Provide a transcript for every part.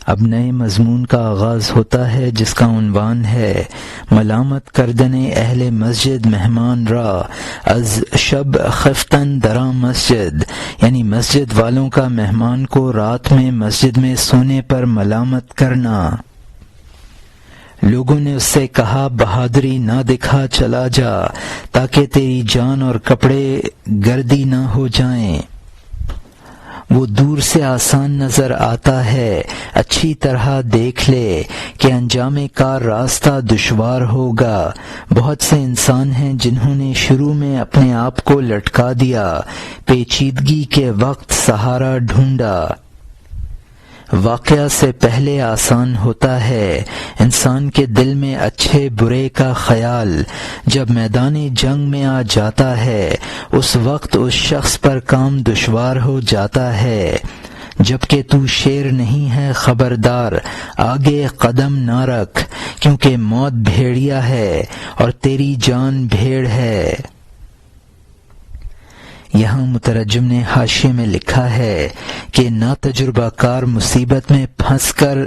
اب نئے مضمون کا آغاز ہوتا ہے جس کا عنوان ہے ملامت کردن اہل مسجد مہمان را از شب خفتن درا مسجد، یعنی مسجد والوں کا مہمان کو رات میں مسجد میں سونے پر ملامت کرنا۔ لوگوں نے اس سے کہا بہادری نہ دکھا چلا جا تاکہ تیری جان اور کپڑے گردی نہ ہو جائیں۔ وہ دور سے آسان نظر آتا ہے، اچھی طرح دیکھ لے کہ انجام کار راستہ دشوار ہوگا۔ بہت سے انسان ہیں جنہوں نے شروع میں اپنے آپ کو لٹکا دیا، پیچیدگی کے وقت سہارا ڈھونڈا۔ واقعہ سے پہلے آسان ہوتا ہے انسان کے دل میں اچھے برے کا خیال، جب میدان جنگ میں آ جاتا ہے اس وقت اس شخص پر کام دشوار ہو جاتا ہے۔ جبکہ تو شیر نہیں ہے خبردار، آگے قدم نہ رکھ، کیونکہ موت بھیڑیا ہے اور تیری جان بھیڑ ہے۔ یہاں مترجم نے حاشیے میں لکھا ہے کہ ناتجربہ کار مصیبت میں پھنس کر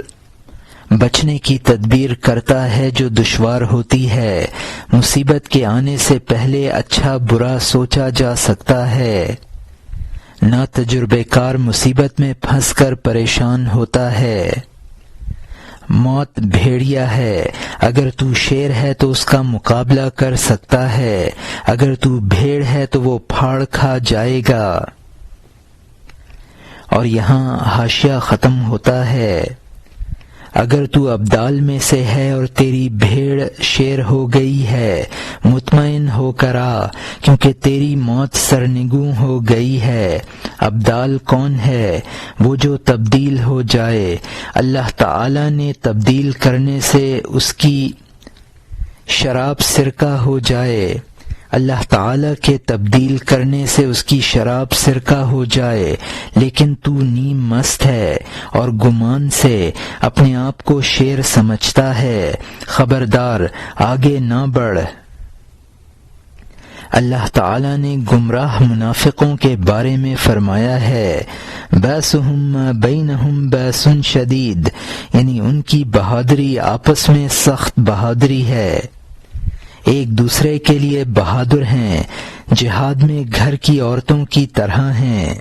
بچنے کی تدبیر کرتا ہے جو دشوار ہوتی ہے۔ مصیبت کے آنے سے پہلے اچھا برا سوچا جا سکتا ہے۔ ناتجربہ کار مصیبت میں پھنس کر پریشان ہوتا ہے۔ موت بھیڑیا ہے، اگر تو شیر ہے تو اس کا مقابلہ کر سکتا ہے، اگر تو بھیڑ ہے تو وہ پھاڑ کھا جائے گا۔ اور یہاں حاشیہ ختم ہوتا ہے، اگر تو ابدال میں سے ہے اور تیری بھیڑ شیر ہو گئی ہے، مطمئن ہو کر آ، کیونکہ تیری موت سرنگوں ہو گئی ہے۔ ابدال کون ہے؟ وہ جو تبدیل ہو جائے۔ اللہ تعالی نے تبدیل کرنے سے اس کی شراب سرکہ ہو جائے، اللہ تعالی کے تبدیل کرنے سے اس کی شراب سرکہ ہو جائے، لیکن تو نیم مست ہے اور گمان سے اپنے آپ کو شیر سمجھتا ہے۔ خبردار آگے نہ بڑھ۔ اللہ تعالی نے گمراہ منافقوں کے بارے میں فرمایا ہے بَأْسُهُمْ بَيْنَهُمْ بَأْسٌ شدید، یعنی ان کی بہادری آپس میں سخت بہادری ہے، ایک دوسرے کے لیے بہادر ہیں، جہاد میں گھر کی عورتوں کی طرح ہیں۔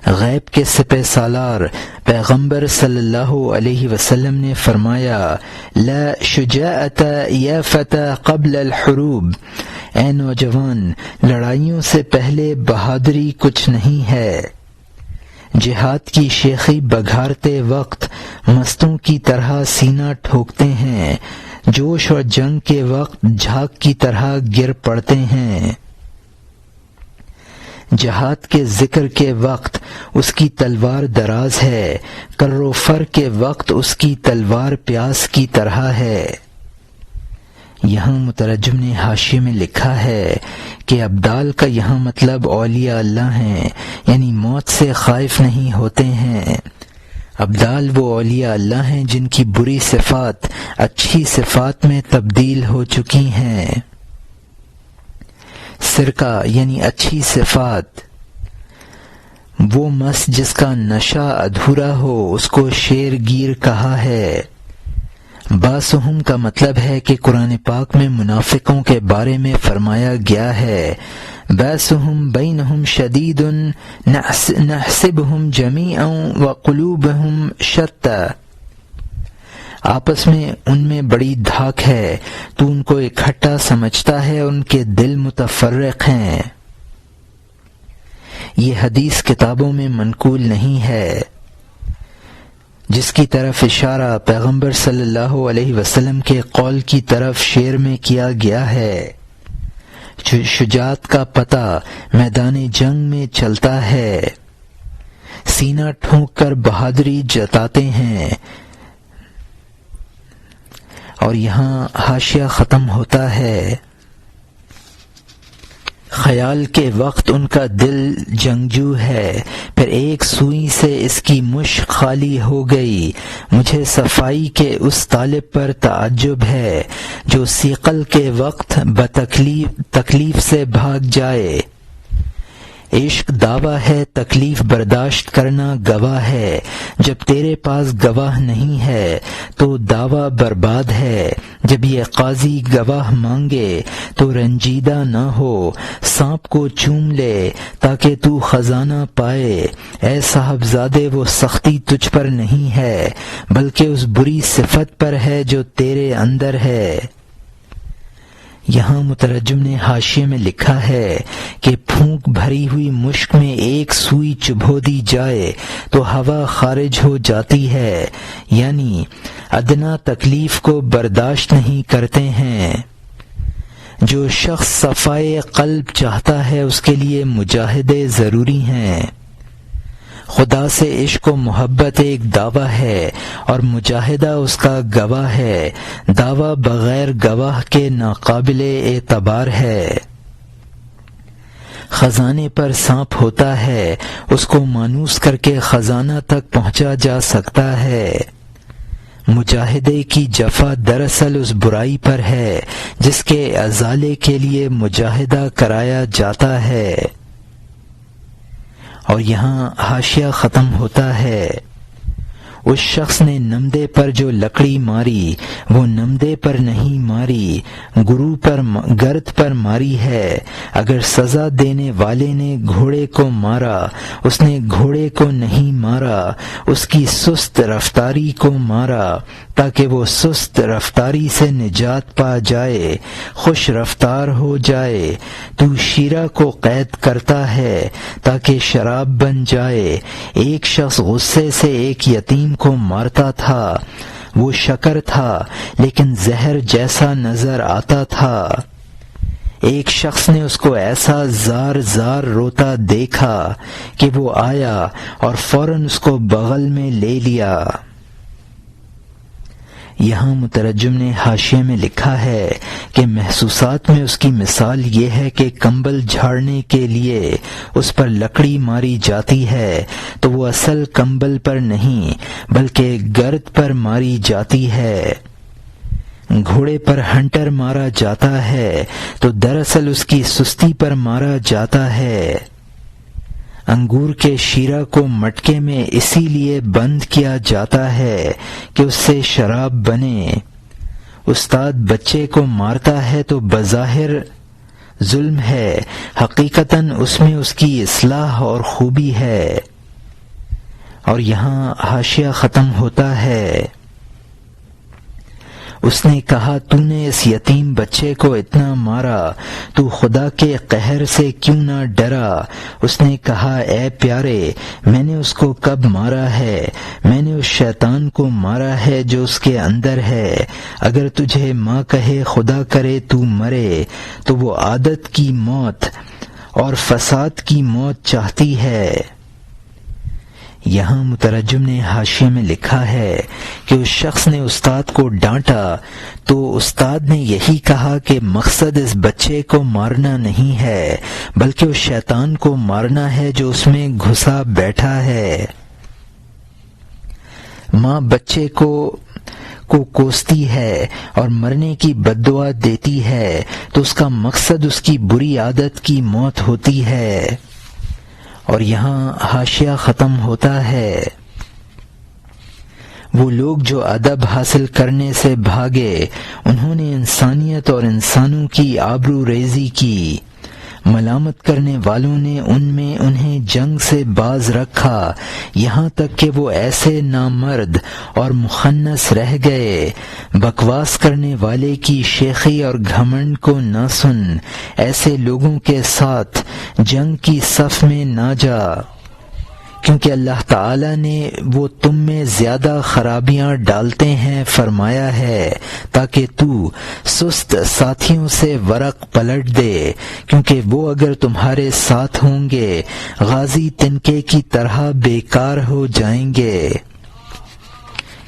غیب کے سپہ سالار پیغمبر صلی اللہ علیہ وسلم نے فرمایا لا شجاعت یا فتى قبل الحروب، اے نوجوان لڑائیوں سے پہلے بہادری کچھ نہیں ہے۔ جہاد کی شیخی بگھارتے وقت مستوں کی طرح سینہ ٹھوکتے ہیں، جوش اور جنگ کے وقت جھاگ کی طرح گر پڑتے ہیں۔ جہاد کے ذکر کے وقت اس کی تلوار دراز ہے، کر و فر کے وقت اس کی تلوار پیاس کی طرح ہے۔ یہاں مترجم نے حاشیے میں لکھا ہے کہ ابدال کا یہاں مطلب اولیاء اللہ ہیں، یعنی موت سے خائف نہیں ہوتے ہیں۔ ابدال وہ اولیاء اللہ ہیں جن کی بری صفات اچھی صفات میں تبدیل ہو چکی ہیں۔ سرکہ یعنی اچھی صفات، وہ مس جس کا نشہ ادھورا ہو اس کو شیر گیر کہا ہے۔ باسہم کا مطلب ہے کہ قرآن پاک میں منافقوں کے بارے میں فرمایا گیا ہے باسہم بینہم شدید نحسبہم جمیعا وقلوبہم شتیٰ، آپس میں ان میں بڑی دھاک ہے، تو ان کو اکٹھا سمجھتا ہے، ان کے دل متفرق ہیں۔ یہ حدیث کتابوں میں منقول نہیں ہے، جس کی طرف اشارہ پیغمبر صلی اللہ علیہ وسلم کے قول کی طرف شعر میں کیا گیا ہے۔ شجاعت کا پتہ میدان جنگ میں چلتا ہے، سینہ ٹھونک کر بہادری جتاتے ہیں۔ اور یہاں حاشیہ ختم ہوتا ہے، خیال کے وقت ان کا دل جنگجو ہے، پھر ایک سوئی سے اس کی مشک خالی ہو گئی۔ مجھے صفائی کے اس طالب پر تعجب ہے جو ثقل کے وقت تکلیف سے بھاگ جائے۔ عشق دعویٰ ہے، تکلیف برداشت کرنا گواہ ہے، جب تیرے پاس گواہ نہیں ہے تو دعویٰ برباد ہے، جب یہ قاضی گواہ مانگے تو رنجیدہ نہ ہو، سانپ کو چوم لے تاکہ تو خزانہ پائے، اے صاحبزادے وہ سختی تجھ پر نہیں ہے بلکہ اس بری صفت پر ہے جو تیرے اندر ہے۔ یہاں مترجم نے حاشیے میں لکھا ہے کہ پھونک بھری ہوئی مشک میں ایک سوئی چبھو دی جائے تو ہوا خارج ہو جاتی ہے، یعنی ادنا تکلیف کو برداشت نہیں کرتے ہیں۔ جو شخص صفائے قلب چاہتا ہے اس کے لیے مجاہدے ضروری ہیں۔ خدا سے عشق و محبت ایک دعویٰ ہے اور مجاہدہ اس کا گواہ ہے، دعویٰ بغیر گواہ کے ناقابل اعتبار ہے۔ خزانے پر سانپ ہوتا ہے، اس کو مانوس کر کے خزانہ تک پہنچا جا سکتا ہے۔ مجاہدے کی جفا دراصل اس برائی پر ہے جس کے ازالے کے لیے مجاہدہ کرایا جاتا ہے۔ اور یہاں حاشیہ ختم ہوتا ہے۔ اس شخص نے نمدے پر جو لکڑی ماری وہ نمدے پر نہیں ماری، گرد پر ماری ہے۔ اگر سزا دینے والے نے گھوڑے کو مارا اس نے گھوڑے کو نہیں مارا، اس کی سست رفتاری کو مارا تاکہ وہ سست رفتاری سے نجات پا جائے، خوش رفتار ہو جائے۔ تو شیرہ کو قید کرتا ہے تاکہ شراب بن جائے۔ ایک شخص غصے سے ایک یتیم کو مارتا تھا، وہ شکر تھا لیکن زہر جیسا نظر آتا تھا۔ ایک شخص نے اس کو ایسا زار زار روتا دیکھا کہ وہ آیا اور فوراً اس کو بغل میں لے لیا۔ یہاں مترجم نے حاشیے میں لکھا ہے کہ محسوسات میں اس کی مثال یہ ہے کہ کمبل جھاڑنے کے لیے اس پر لکڑی ماری جاتی ہے تو وہ اصل کمبل پر نہیں بلکہ گرد پر ماری جاتی ہے۔ گھوڑے پر ہنٹر مارا جاتا ہے تو دراصل اس کی سستی پر مارا جاتا ہے۔ انگور کے شیرہ کو مٹکے میں اسی لیے بند کیا جاتا ہے کہ اس سے شراب بنے۔ استاد بچے کو مارتا ہے تو بظاہر ظلم ہے، حقیقتاً اس میں اس کی اصلاح اور خوبی ہے۔ اور یہاں حاشیہ ختم ہوتا ہے۔ اس نے کہا تو نے اس یتیم بچے کو اتنا مارا، تو خدا کے قہر سے کیوں نہ ڈرا؟ اس نے کہا اے پیارے میں نے اس کو کب مارا ہے؟ میں نے اس شیطان کو مارا ہے جو اس کے اندر ہے۔ اگر تجھے ماں کہے خدا کرے تو مرے تو وہ عادت کی موت اور فساد کی موت چاہتی ہے۔ یہاں مترجم نے حاشیے میں لکھا ہے کہ اس شخص نے استاد کو ڈانٹا تو استاد نے یہی کہا کہ مقصد اس بچے کو مارنا نہیں ہے بلکہ اس شیطان کو مارنا ہے جو اس میں گھسا بیٹھا ہے۔ ماں بچے کو کوستی ہے اور مرنے کی بد دعا دیتی ہے تو اس کا مقصد اس کی بری عادت کی موت ہوتی ہے۔ اور یہاں حاشیہ ختم ہوتا ہے۔ وہ لوگ جو ادب حاصل کرنے سے بھاگے انہوں نے انسانیت اور انسانوں کی آبرو ریزی کی۔ ملامت کرنے والوں نے ان میں انہیں جنگ سے باز رکھا یہاں تک کہ وہ ایسے نامرد اور مخنث رہ گئے۔ بکواس کرنے والے کی شیخی اور گھمنڈ کو نہ سن، ایسے لوگوں کے ساتھ جنگ کی صف میں نہ جا، کیونکہ اللہ تعالی نے وہ تم میں زیادہ خرابیاں ڈالتے ہیں فرمایا ہے تاکہ تو سست ساتھیوں سے ورق پلٹ دے، کیونکہ وہ اگر تمہارے ساتھ ہوں گے غازی تنکے کی طرح بیکار ہو جائیں گے۔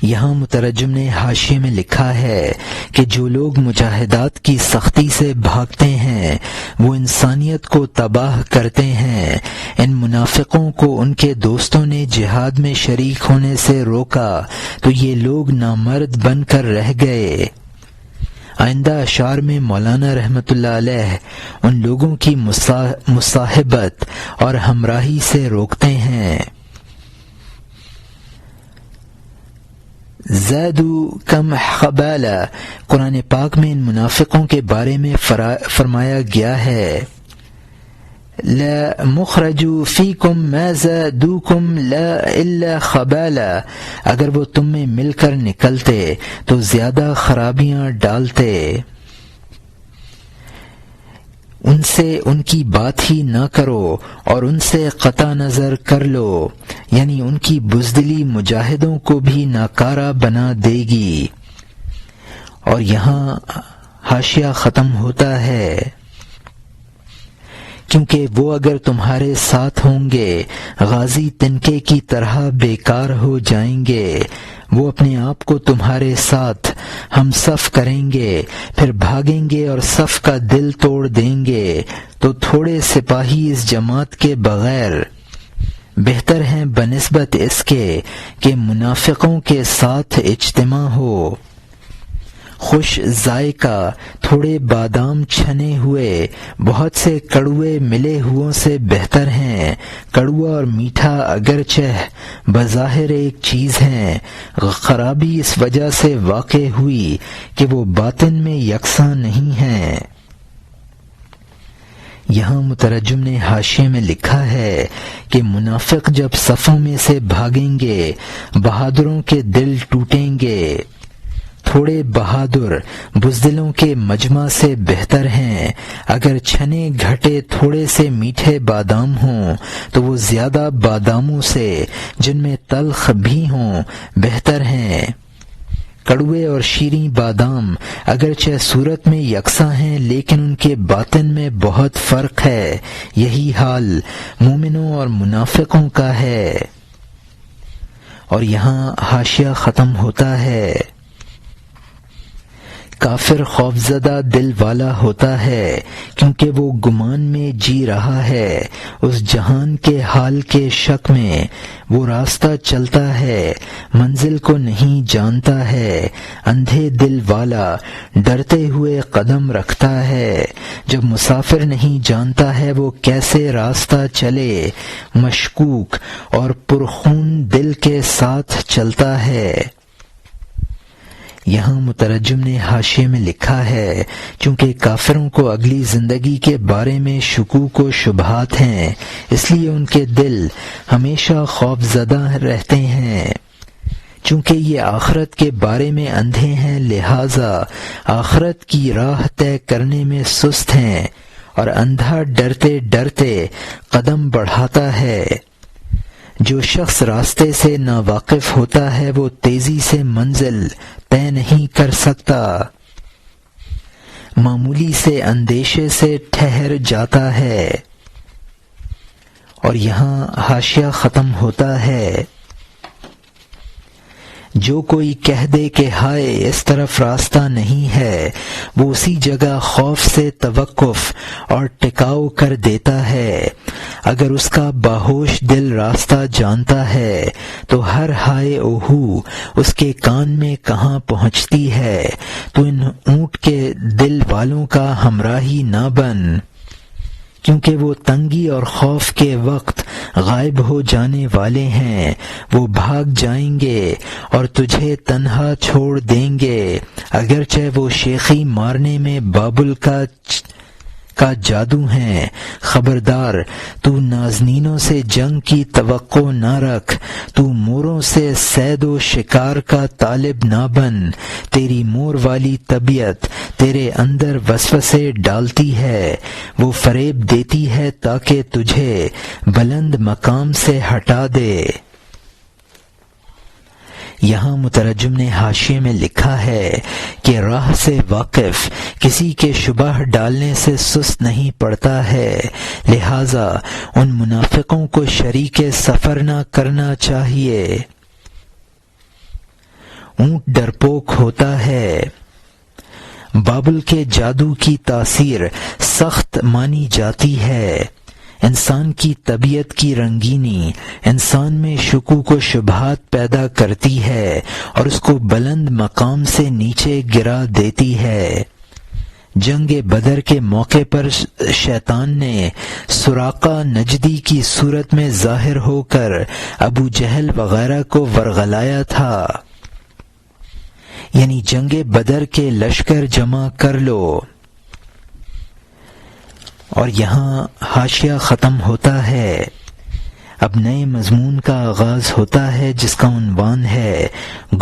یہاں مترجم نے حاشیے میں لکھا ہے کہ جو لوگ مجاہدات کی سختی سے بھاگتے ہیں وہ انسانیت کو تباہ کرتے ہیں۔ ان منافقوں کو ان کے دوستوں نے جہاد میں شریک ہونے سے روکا تو یہ لوگ نامرد بن کر رہ گئے۔ آئندہ اشعار میں مولانا رحمۃ اللہ علیہ ان لوگوں کی مصاحبت اور ہمراہی سے روکتے ہیں۔ زادو کم خبالہ، قرآن پاک میں ان منافقوں کے بارے میں فرمایا گیا ہے لا مخرجوا فیکم ما زادوکم لا الا خبالہ، اگر وہ تم میں مل کر نکلتے تو زیادہ خرابیاں ڈالتے۔ ان سے ان کی بات ہی نہ کرو اور ان سے قطع نظر کر لو، یعنی ان کی بزدلی مجاہدوں کو بھی ناکارہ بنا دے گی۔ اور یہاں حاشیہ ختم ہوتا ہے، کیونکہ وہ اگر تمہارے ساتھ ہوں گے غازی تنکے کی طرح بیکار ہو جائیں گے۔ وہ اپنے آپ کو تمہارے ساتھ ہم صف کریں گے، پھر بھاگیں گے اور صف کا دل توڑ دیں گے، تو تھوڑے سپاہی اس جماعت کے بغیر بہتر ہیں بنسبت اس کے کہ منافقوں کے ساتھ اجتماع ہو۔ خوش ذائقہ تھوڑے بادام چھنے ہوئے بہت سے کڑوے ملے ہوئوں سے بہتر ہیں۔ کڑوا اور میٹھا اگرچہ بظاہر ایک چیز ہیں، خرابی اس وجہ سے واقع ہوئی کہ وہ باطن میں یکساں نہیں ہیں۔ یہاں مترجم نے حاشیے میں لکھا ہے کہ منافق جب صفوں میں سے بھاگیں گے بہادروں کے دل ٹوٹیں گے۔ تھوڑے بہادر بزدلوں کے مجمع سے بہتر ہیں۔ اگر چھنے گھٹے تھوڑے سے میٹھے بادام ہوں تو وہ زیادہ باداموں سے جن میں تلخ بھی ہوں بہتر ہیں۔ کڑوے اور شیریں بادام اگرچہ صورت میں یکساں ہیں لیکن ان کے باطن میں بہت فرق ہے۔ یہی حال مومنوں اور منافقوں کا ہے۔ اور یہاں حاشیہ ختم ہوتا ہے۔ کافر خوفزدہ دل والا ہوتا ہے کیونکہ وہ گمان میں جی رہا ہے، اس جہان کے حال کے شک میں وہ راستہ چلتا ہے، منزل کو نہیں جانتا ہے۔ اندھے دل والا ڈرتے ہوئے قدم رکھتا ہے، جب مسافر نہیں جانتا ہے وہ کیسے راستہ چلے، مشکوک اور پرخون دل کے ساتھ چلتا ہے۔ یہاں مترجم نے حاشیے میں لکھا ہے چونکہ کافروں کو اگلی زندگی کے بارے میں شکوک و شبہات ہیں، اس لیے ان کے دل ہمیشہ خوف زدہ رہتے ہیں۔ چونکہ یہ آخرت کے بارے میں اندھے ہیں لہذا آخرت کی راہ طے کرنے میں سست ہیں، اور اندھا ڈرتے ڈرتے قدم بڑھاتا ہے۔ جو شخص راستے سے ناواقف ہوتا ہے وہ تیزی سے منزل طے نہیں کر سکتا، معمولی سے اندیشے سے ٹھہر جاتا ہے۔ اور یہاں حاشیہ ختم ہوتا ہے۔ جو کوئی کہہ دے کہ ہائے اس طرف راستہ نہیں ہے، وہ اسی جگہ خوف سے توقف اور ٹکاؤ کر دیتا ہے۔ اگر اس کا باہوش دل راستہ جانتا ہے تو ہر ہائے اوہو اس کے کان میں کہاں پہنچتی ہے، تو ان اونٹ کے دل والوں کا ہمراہی نہ بن، کیونکہ وہ تنگی اور خوف کے وقت غائب ہو جانے والے ہیں۔ وہ بھاگ جائیں گے اور تجھے تنہا چھوڑ دیں گے، اگرچہ وہ شیخی مارنے میں بابل کا جادو ہیں۔ خبردار، تو نازنینوں سے جنگ کی توقع نہ رکھ، تو موروں سے صید و شکار کا طالب نہ بن۔ تیری مور والی طبیعت تیرے اندر وسوسے ڈالتی ہے، وہ فریب دیتی ہے تاکہ تجھے بلند مقام سے ہٹا دے۔ یہاں مترجم نے حاشیے میں لکھا ہے کہ راہ سے واقف کسی کے شبہ ڈالنے سے سست نہیں پڑتا ہے، لہذا ان منافقوں کو شریک سفر نہ کرنا چاہیے۔ اونٹ ڈرپوک ہوتا ہے۔ بابل کے جادو کی تاثیر سخت مانی جاتی ہے۔ انسان کی طبیعت کی رنگینی انسان میں شکوک و شبہات پیدا کرتی ہے اور اس کو بلند مقام سے نیچے گرا دیتی ہے۔ جنگ بدر کے موقع پر شیطان نے سراقہ نجدی کی صورت میں ظاہر ہو کر ابو جہل وغیرہ کو ورغلایا تھا، یعنی جنگ بدر کے لشکر جمع کر لو۔ اور یہاں حاشیہ ختم ہوتا ہے، اب نئے مضمون کا آغاز ہوتا ہے جس کا عنوان ہے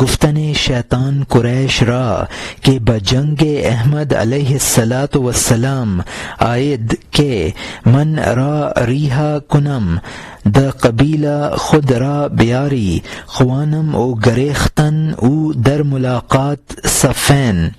گفتن شیطان قریش را کہ بجنگ احمد علیہ الصلاۃ والسلام آید کہ من را ریحا کنم د قبیلہ خود را بیاری خوانم او گریختن او در ملاقات صفین،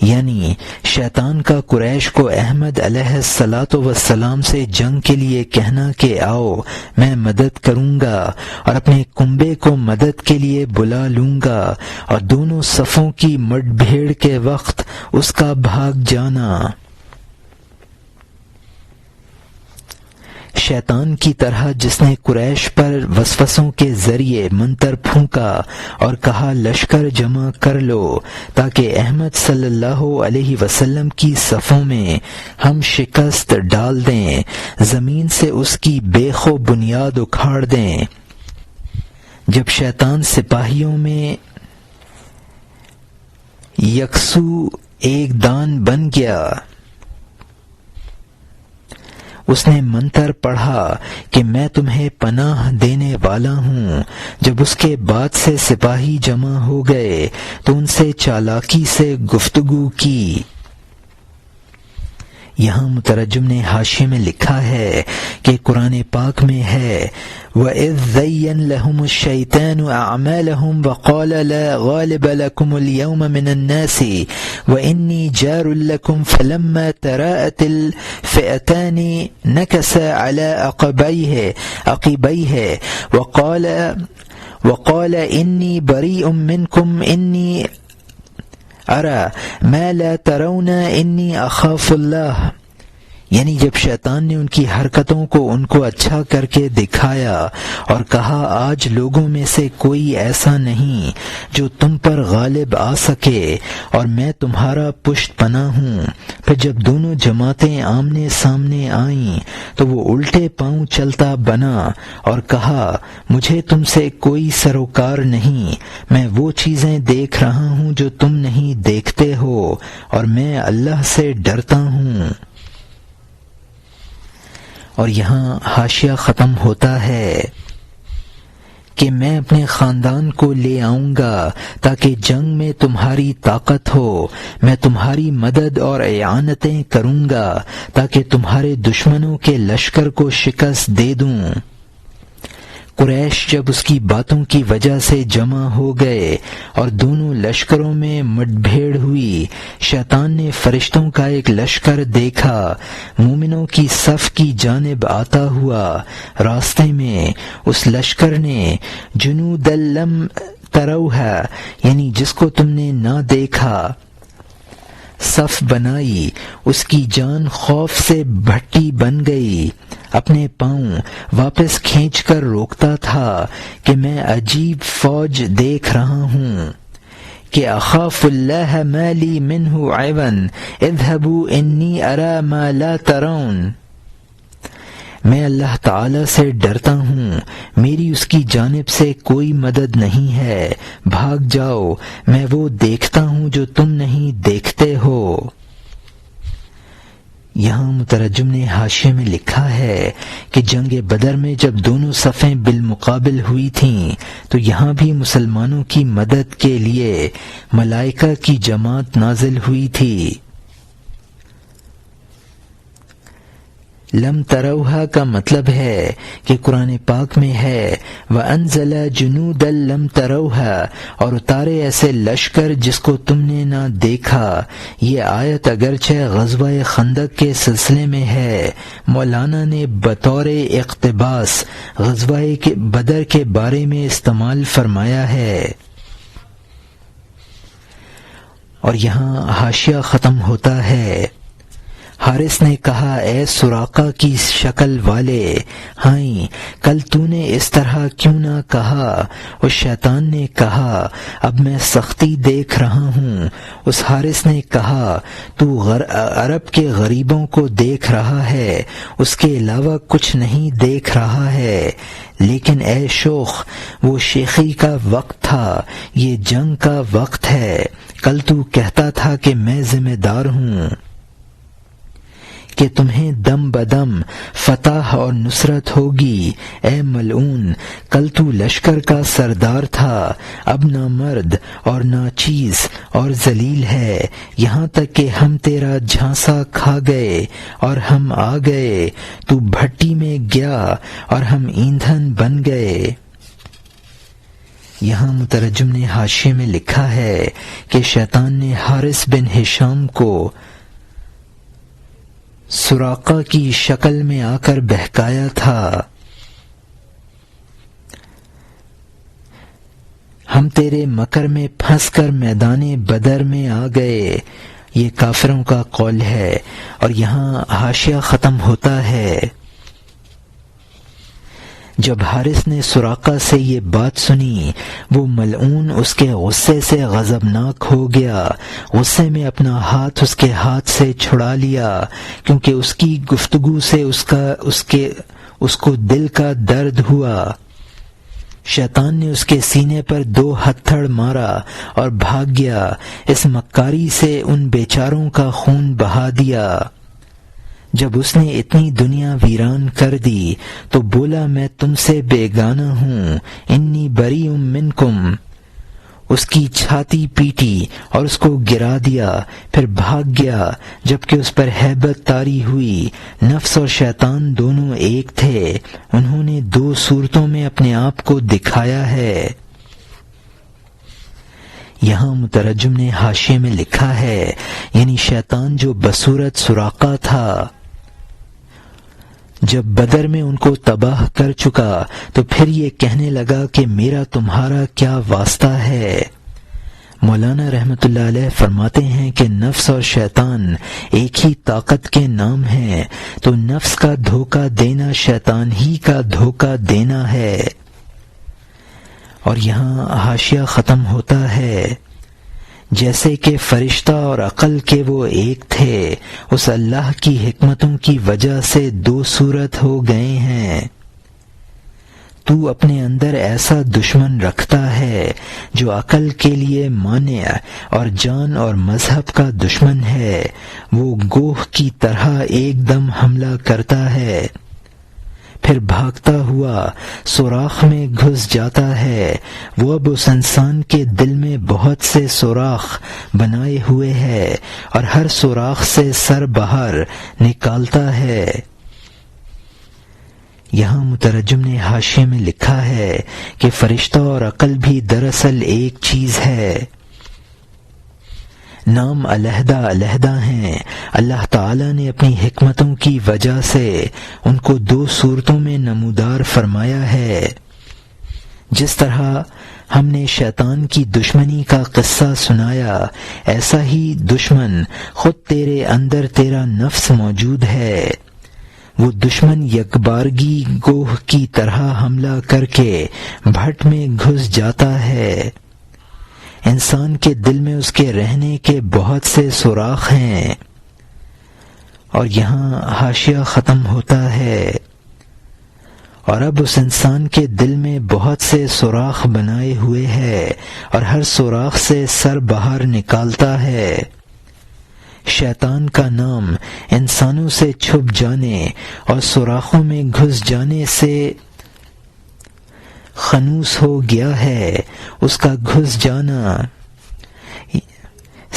یعنی شیطان کا قریش کو احمد علیہ الصلاۃ والسلام سے جنگ کے لیے کہنا کہ آؤ میں مدد کروں گا، اور اپنے کنبے کو مدد کے لیے بلا لوں گا، اور دونوں صفوں کی مٹ بھیڑ کے وقت اس کا بھاگ جانا۔ شیطان کی طرح جس نے قریش پر وسوسوں کے ذریعے منتر پھونکا اور کہا لشکر جمع کر لو تاکہ احمد صلی اللہ علیہ وسلم کی صفوں میں ہم شکست ڈال دیں، زمین سے اس کی بیخ و بنیاد اکھاڑ دیں۔ جب شیطان سپاہیوں میں یکسو ایک دان بن گیا، اس نے منتر پڑھا کہ میں تمہیں پناہ دینے والا ہوں۔ جب اس کے بعد سے سپاہی جمع ہو گئے تو ان سے چالاکی سے گفتگو کی۔ یہاں مترجم نے حاشیے میں لکھا ہے کہ قرآن پاک میں ہے وَإِذْ زَيَّنَ لَهُمُ الشَّيْطَانُ أَعْمَالَهُمْ وَقَالَ لَا غَالِبَ لَكُمُ الْيَوْمَ مِنَ النَّاسِ وَإِنِّي جَارٌ لَكُمْ فَلَمَّا تَرَاءَتِ الْفِئَتَانِ نَكَصَ عَلَى عَقِبَيْهِ وَقَالَ إِنِّي بَرِيءٌ مِّنكُمْ إِنِّي ارى ما لا ترون انی اخاف اللہ، یعنی جب شیطان نے ان کی حرکتوں کو ان کو اچھا کر کے دکھایا اور کہا آج لوگوں میں سے کوئی ایسا نہیں جو تم پر غالب آ سکے اور میں تمہارا پشت پناہ ہوں، پھر جب دونوں جماعتیں آمنے سامنے آئیں تو وہ الٹے پاؤں چلتا بنا اور کہا مجھے تم سے کوئی سروکار نہیں، میں وہ چیزیں دیکھ رہا ہوں جو تم نہیں دیکھتے ہو اور میں اللہ سے ڈرتا ہوں۔ اور یہاں حاشیہ ختم ہوتا ہے کہ میں اپنے خاندان کو لے آؤں گا تاکہ جنگ میں تمہاری طاقت ہو، میں تمہاری مدد اور اعانتیں کروں گا تاکہ تمہارے دشمنوں کے لشکر کو شکست دے دوں۔ قریش جب اس کی باتوں کی وجہ سے جمع ہو گئے اور دونوں لشکروں میں مٹ بھیڑ ہوئی، شیطان نے فرشتوں کا ایک لشکر دیکھا مومنوں کی صف کی جانب آتا ہوا، راستے میں اس لشکر نے جنود لم تروہا، یعنی جس کو تم نے نہ دیکھا، صف بنائی، اس کی جان خوف سے بھٹی بن گئی، اپنے پاؤں واپس کھینچ کر روکتا تھا کہ میں عجیب فوج دیکھ رہا ہوں کہ اخاف اللہ ما لی منہ عون اذهبوا انی ارى ما لا ترون، میں اللہ تعالی سے ڈرتا ہوں، میری اس کی جانب سے کوئی مدد نہیں ہے، بھاگ جاؤ، میں وہ دیکھتا ہوں جو تم نہیں دیکھتے ہو۔ یہاں مترجم نے حاشیے میں لکھا ہے کہ جنگ بدر میں جب دونوں صفیں بالمقابل ہوئی تھیں تو یہاں بھی مسلمانوں کی مدد کے لیے ملائکہ کی جماعت نازل ہوئی تھی۔ لم تروہا کا مطلب ہے کہ قرآن پاک میں ہے وَأَنزَلَ جُنُودًا لَمْ تَرَوْهَا، اور اتارے ایسے لشکر جس کو تم نے نہ دیکھا۔ یہ آیت اگرچہ غزوہ خندق کے سلسلے میں ہے، مولانا نے بطور اقتباس غزوہ بدر کے بارے میں استعمال فرمایا ہے۔ اور یہاں حاشیہ ختم ہوتا ہے۔ حارث نے کہا اے سراقہ کی شکل والے، ہائیں کل تو نے اس طرح کیوں نہ کہا؟ اس شیطان نے کہا اب میں سختی دیکھ رہا ہوں۔ اس حارث نے کہا تو عرب کے غریبوں کو دیکھ رہا ہے، اس کے علاوہ کچھ نہیں دیکھ رہا ہے۔ لیکن اے شوخ، وہ شیخی کا وقت تھا، یہ جنگ کا وقت ہے۔ کل تو کہتا تھا کہ میں ذمہ دار ہوں کہ تمہیں دم بدم فتح اور نصرت ہوگی۔ اے ملعون، کل تو لشکر کا سردار تھا، اب نہ مرد اور نہ چیز اور ذلیل ہے، یہاں تک کہ ہم تیرا جھانسا کھا گئے اور ہم آ گئے، تو بھٹی میں گیا اور ہم ایندھن بن گئے۔ یہاں مترجم نے حاشیے میں لکھا ہے کہ شیطان نے حارث بن ہشام کو سراقہ کی شکل میں آ کر بہکایا تھا۔ ہم تیرے مکر میں پھنس کر میدان بدر میں آ گئے، یہ کافروں کا قول ہے۔ اور یہاں حاشیہ ختم ہوتا ہے۔ جب حارث نے سراقہ سے یہ بات سنی، وہ ملعون اس کے غصے سے غضبناک ہو گیا، غصے میں اپنا ہاتھ اس کے ہاتھ سے چھڑا لیا، کیونکہ اس کی گفتگو سے اس کو دل کا درد ہوا۔ شیطان نے اس کے سینے پر 2 ہتھڑ مارا اور بھاگ گیا، اس مکاری سے ان بیچاروں کا خون بہا دیا۔ جب اس نے اتنی دنیا ویران کر دی تو بولا میں تم سے بیگانہ ہوں، انی بری منکم۔ اس کی چھاتی پیٹی اور اس کو گرا دیا، پھر بھاگ گیا، جبکہ اس پر ہیبت طاری ہوئی۔ نفس اور شیطان دونوں ایک تھے، انہوں نے 2 صورتوں میں اپنے آپ کو دکھایا ہے۔ یہاں مترجم نے حاشیے میں لکھا ہے، یعنی شیطان جو بصورت سراقہ تھا، جب بدر میں ان کو تباہ کر چکا تو پھر یہ کہنے لگا کہ میرا تمہارا کیا واسطہ ہے۔ مولانا رحمۃ اللہ علیہ فرماتے ہیں کہ نفس اور شیطان ایک ہی طاقت کے نام ہیں، تو نفس کا دھوکہ دینا شیطان ہی کا دھوکہ دینا ہے۔ اور یہاں حاشیہ ختم ہوتا ہے، جیسے کہ فرشتہ اور عقل کے وہ ایک تھے، اس اللہ کی حکمتوں کی وجہ سے 2 صورت ہو گئے ہیں۔ تو اپنے اندر ایسا دشمن رکھتا ہے جو عقل کے لیے مانع اور جان اور مذہب کا دشمن ہے، وہ گوہ کی طرح ایک دم حملہ کرتا ہے، پھر بھاگتا ہوا سوراخ میں گھس جاتا ہے۔ وہ اب اس انسان کے دل میں بہت سے سوراخ بنائے ہوئے ہے اور ہر سوراخ سے سر باہر نکالتا ہے۔ یہاں مترجم نے حاشیے میں لکھا ہے کہ فرشتہ اور عقل بھی دراصل ایک چیز ہے، نام علیحدہ علیحدہ ہیں۔ اللہ تعالیٰ نے اپنی حکمتوں کی وجہ سے ان کو 2 صورتوں میں نمودار فرمایا ہے۔ جس طرح ہم نے شیطان کی دشمنی کا قصہ سنایا، ایسا ہی دشمن خود تیرے اندر تیرا نفس موجود ہے۔ وہ دشمن یکبارگی گوہ کی طرح حملہ کر کے بھٹ میں گھس جاتا ہے۔ انسان کے دل میں اس کے رہنے کے بہت سے سوراخ ہیں۔ اور یہاں حاشیہ ختم ہوتا ہے، اور اب اس انسان کے دل میں بہت سے سوراخ بنائے ہوئے ہے اور ہر سوراخ سے سر باہر نکالتا ہے۔ شیطان کا نام انسانوں سے چھپ جانے اور سوراخوں میں گھس جانے سے خنوس ہو گیا ہے۔ اس کا گھس جانا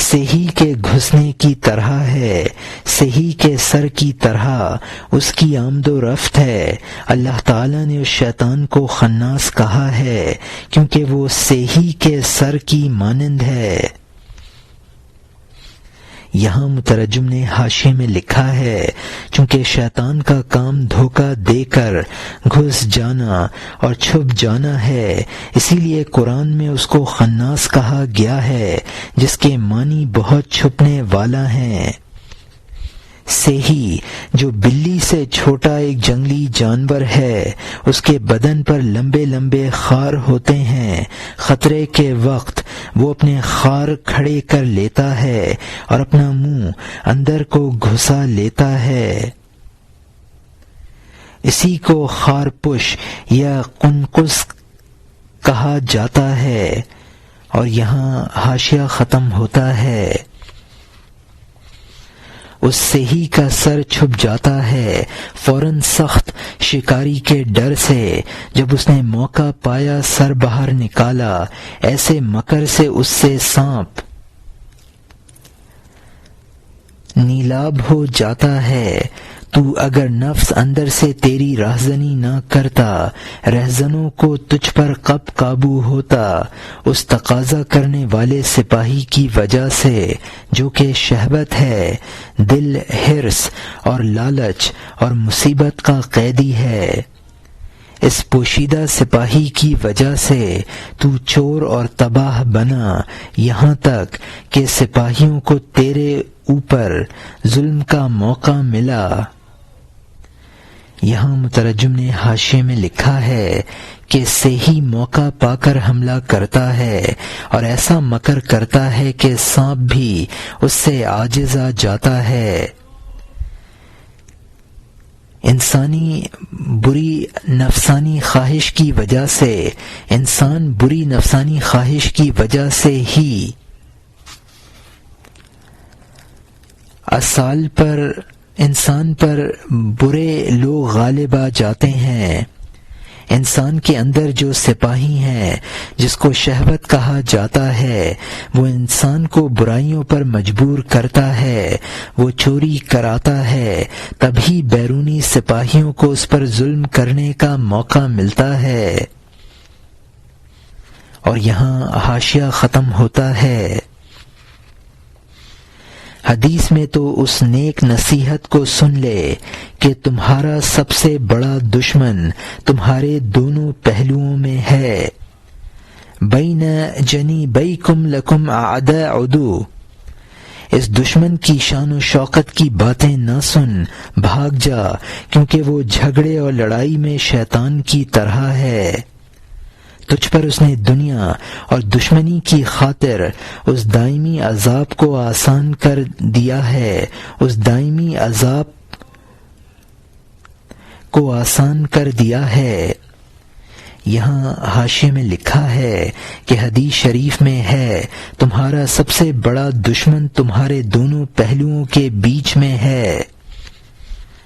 سہی کے گھسنے کی طرح ہے، سہی کے سر کی طرح اس کی آمد و رفت ہے۔ اللہ تعالیٰ نے اس شیطان کو خناس کہا ہے کیونکہ وہ سہی کے سر کی مانند ہے۔ یہاں مترجم نے حاشیے میں لکھا ہے، چونکہ شیطان کا کام دھوکہ دے کر گھس جانا اور چھپ جانا ہے، اسی لیے قرآن میں اس کو خناس کہا گیا ہے، جس کے معنی بہت چھپنے والا ہیں۔ سیہی جو بلی سے چھوٹا ایک جنگلی جانور ہے، اس کے بدن پر لمبے لمبے خار ہوتے ہیں۔ خطرے کے وقت وہ اپنے خار کھڑے کر لیتا ہے اور اپنا منہ اندر کو گھسا لیتا ہے۔ اسی کو خارپش یا قنقس کہا جاتا ہے۔ اور یہاں حاشیہ ختم ہوتا ہے۔ اس سیہی کا سر چھپ جاتا ہے فوراً سخت شکاری کے ڈر سے۔ جب اس نے موقع پایا سر باہر نکالا، ایسے مکر سے اس سے سانپ نیلاب ہو جاتا ہے۔ تو اگر نفس اندر سے تیری راہزنی نہ کرتا، رہزنوں کو تجھ پر کب قابو ہوتا؟ اس تقاضا کرنے والے سپاہی کی وجہ سے جو کہ شہوت ہے، دل حرص اور لالچ اور مصیبت کا قیدی ہے۔ اس پوشیدہ سپاہی کی وجہ سے تو چور اور تباہ بنا، یہاں تک کہ سپاہیوں کو تیرے اوپر ظلم کا موقع ملا۔ یہاں مترجم نے حاشیے میں لکھا ہے کہ سیہی موقع پا کر حملہ کرتا ہے اور ایسا مکر کرتا ہے کہ سانپ بھی اس سے عاجز آ جاتا ہے۔ انسان بری نفسانی خواہش کی وجہ سے ہی انسان پر برے لوگ غالب آ جاتے ہیں۔ انسان کے اندر جو سپاہی ہیں، جس کو شہوت کہا جاتا ہے، وہ انسان کو برائیوں پر مجبور کرتا ہے، وہ چوری کراتا ہے، تبھی بیرونی سپاہیوں کو اس پر ظلم کرنے کا موقع ملتا ہے۔ اور یہاں حاشیہ ختم ہوتا ہے۔ حدیث میں تو اس نیک نصیحت کو سن لے کہ تمہارا سب سے بڑا دشمن تمہارے دونوں پہلوؤں میں ہے۔ بین جنیبیکم لکم اعداء عدو۔ اس دشمن کی شان و شوکت کی باتیں نہ سن، بھاگ جا، کیونکہ وہ جھگڑے اور لڑائی میں شیطان کی طرح ہے۔ تجھ پر اس نے دنیا اور دشمنی کی خاطر اس دائمی عذاب کو آسان کر دیا ہے، اس دائمی عذاب کو آسان کر دیا ہے۔ یہاں حاشیے میں لکھا ہے کہ حدیث شریف میں ہے، تمہارا سب سے بڑا دشمن تمہارے دونوں پہلوؤں کے بیچ میں ہے۔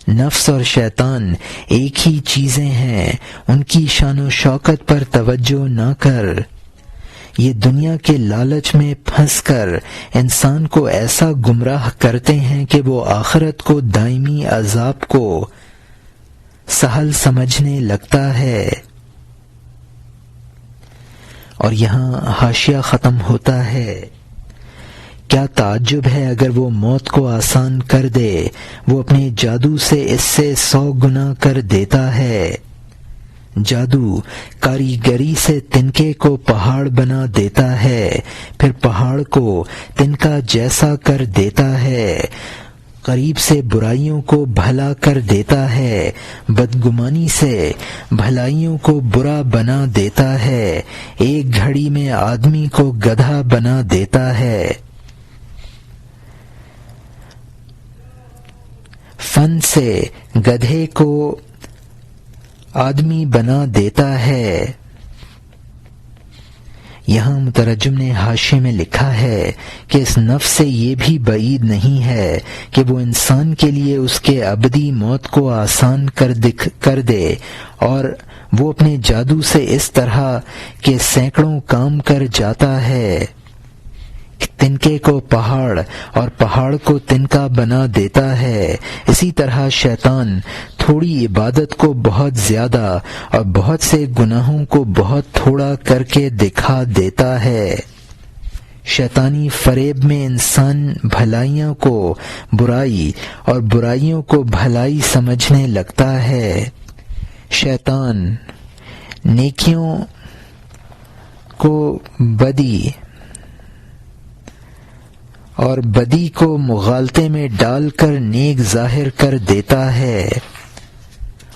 نفس اور شیطان ایک ہی چیزیں ہیں، ان کی شان و شوکت پر توجہ نہ کر۔ یہ دنیا کے لالچ میں پھنس کر انسان کو ایسا گمراہ کرتے ہیں کہ وہ آخرت کو دائمی عذاب کو سہل سمجھنے لگتا ہے۔ اور یہاں حاشیہ ختم ہوتا ہے۔ کیا تعجب ہے اگر وہ موت کو آسان کر دے، وہ اپنے جادو سے اس سے 100 گنا کر دیتا ہے۔ جادو کاریگری سے تنکے کو پہاڑ بنا دیتا ہے، پھر پہاڑ کو تنکا جیسا کر دیتا ہے۔ قریب سے برائیوں کو بھلا کر دیتا ہے، بدگمانی سے بھلائیوں کو برا بنا دیتا ہے، ایک گھڑی میں آدمی کو گدھا بنا دیتا ہے۔ فن سے گدھے کو آدمی بنا دیتا ہے۔ یہاں مترجم نے حاشیے میں لکھا ہے کہ اس نفس سے یہ بھی بعید نہیں ہے کہ وہ انسان کے لیے اس کے ابدی موت کو آسان کر دے، اور وہ اپنے جادو سے اس طرح کے سینکڑوں کام کر جاتا ہے۔ تنکے کو پہاڑ اور پہاڑ کو تنکا بنا دیتا ہے۔ اسی طرح شیطان تھوڑی عبادت کو بہت زیادہ اور بہت سے گناہوں کو بہت تھوڑا کر کے دکھا دیتا ہے۔ شیطانی فریب میں انسان بھلائیوں کو برائی اور برائیوں کو بھلائی سمجھنے لگتا ہے۔ شیطان نیکیوں کو بدی اور بدی کو مغالطے میں ڈال کر نیک ظاہر کر دیتا ہے۔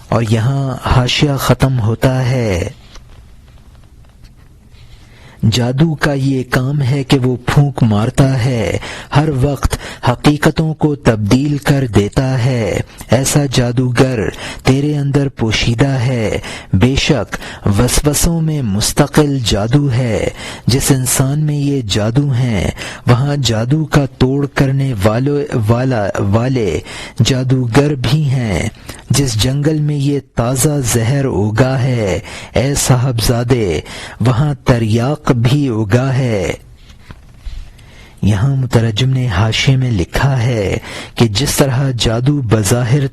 اور یہاں حاشیہ ختم ہوتا ہے۔ جادو کا یہ کام ہے کہ وہ پھونک مارتا ہے، ہر وقت حقیقتوں کو تبدیل کر دیتا ہے۔ ایسا جادوگر تیرے اندر پوشیدہ ہے۔ بے شک وسوسوں میں مستقل جادو ہے۔ جس انسان میں یہ جادو ہیں وہاں جادو کا توڑ کرنے والے جادوگر بھی ہیں۔ جس جنگل میں یہ تازہ زہر اگا ہے اے صاحبزادے وہاں تریاق بھی اگا ہے۔ یہاں مترجم نے حاشیے میں لکھا ہے کہ جس طرح جادو بظاہر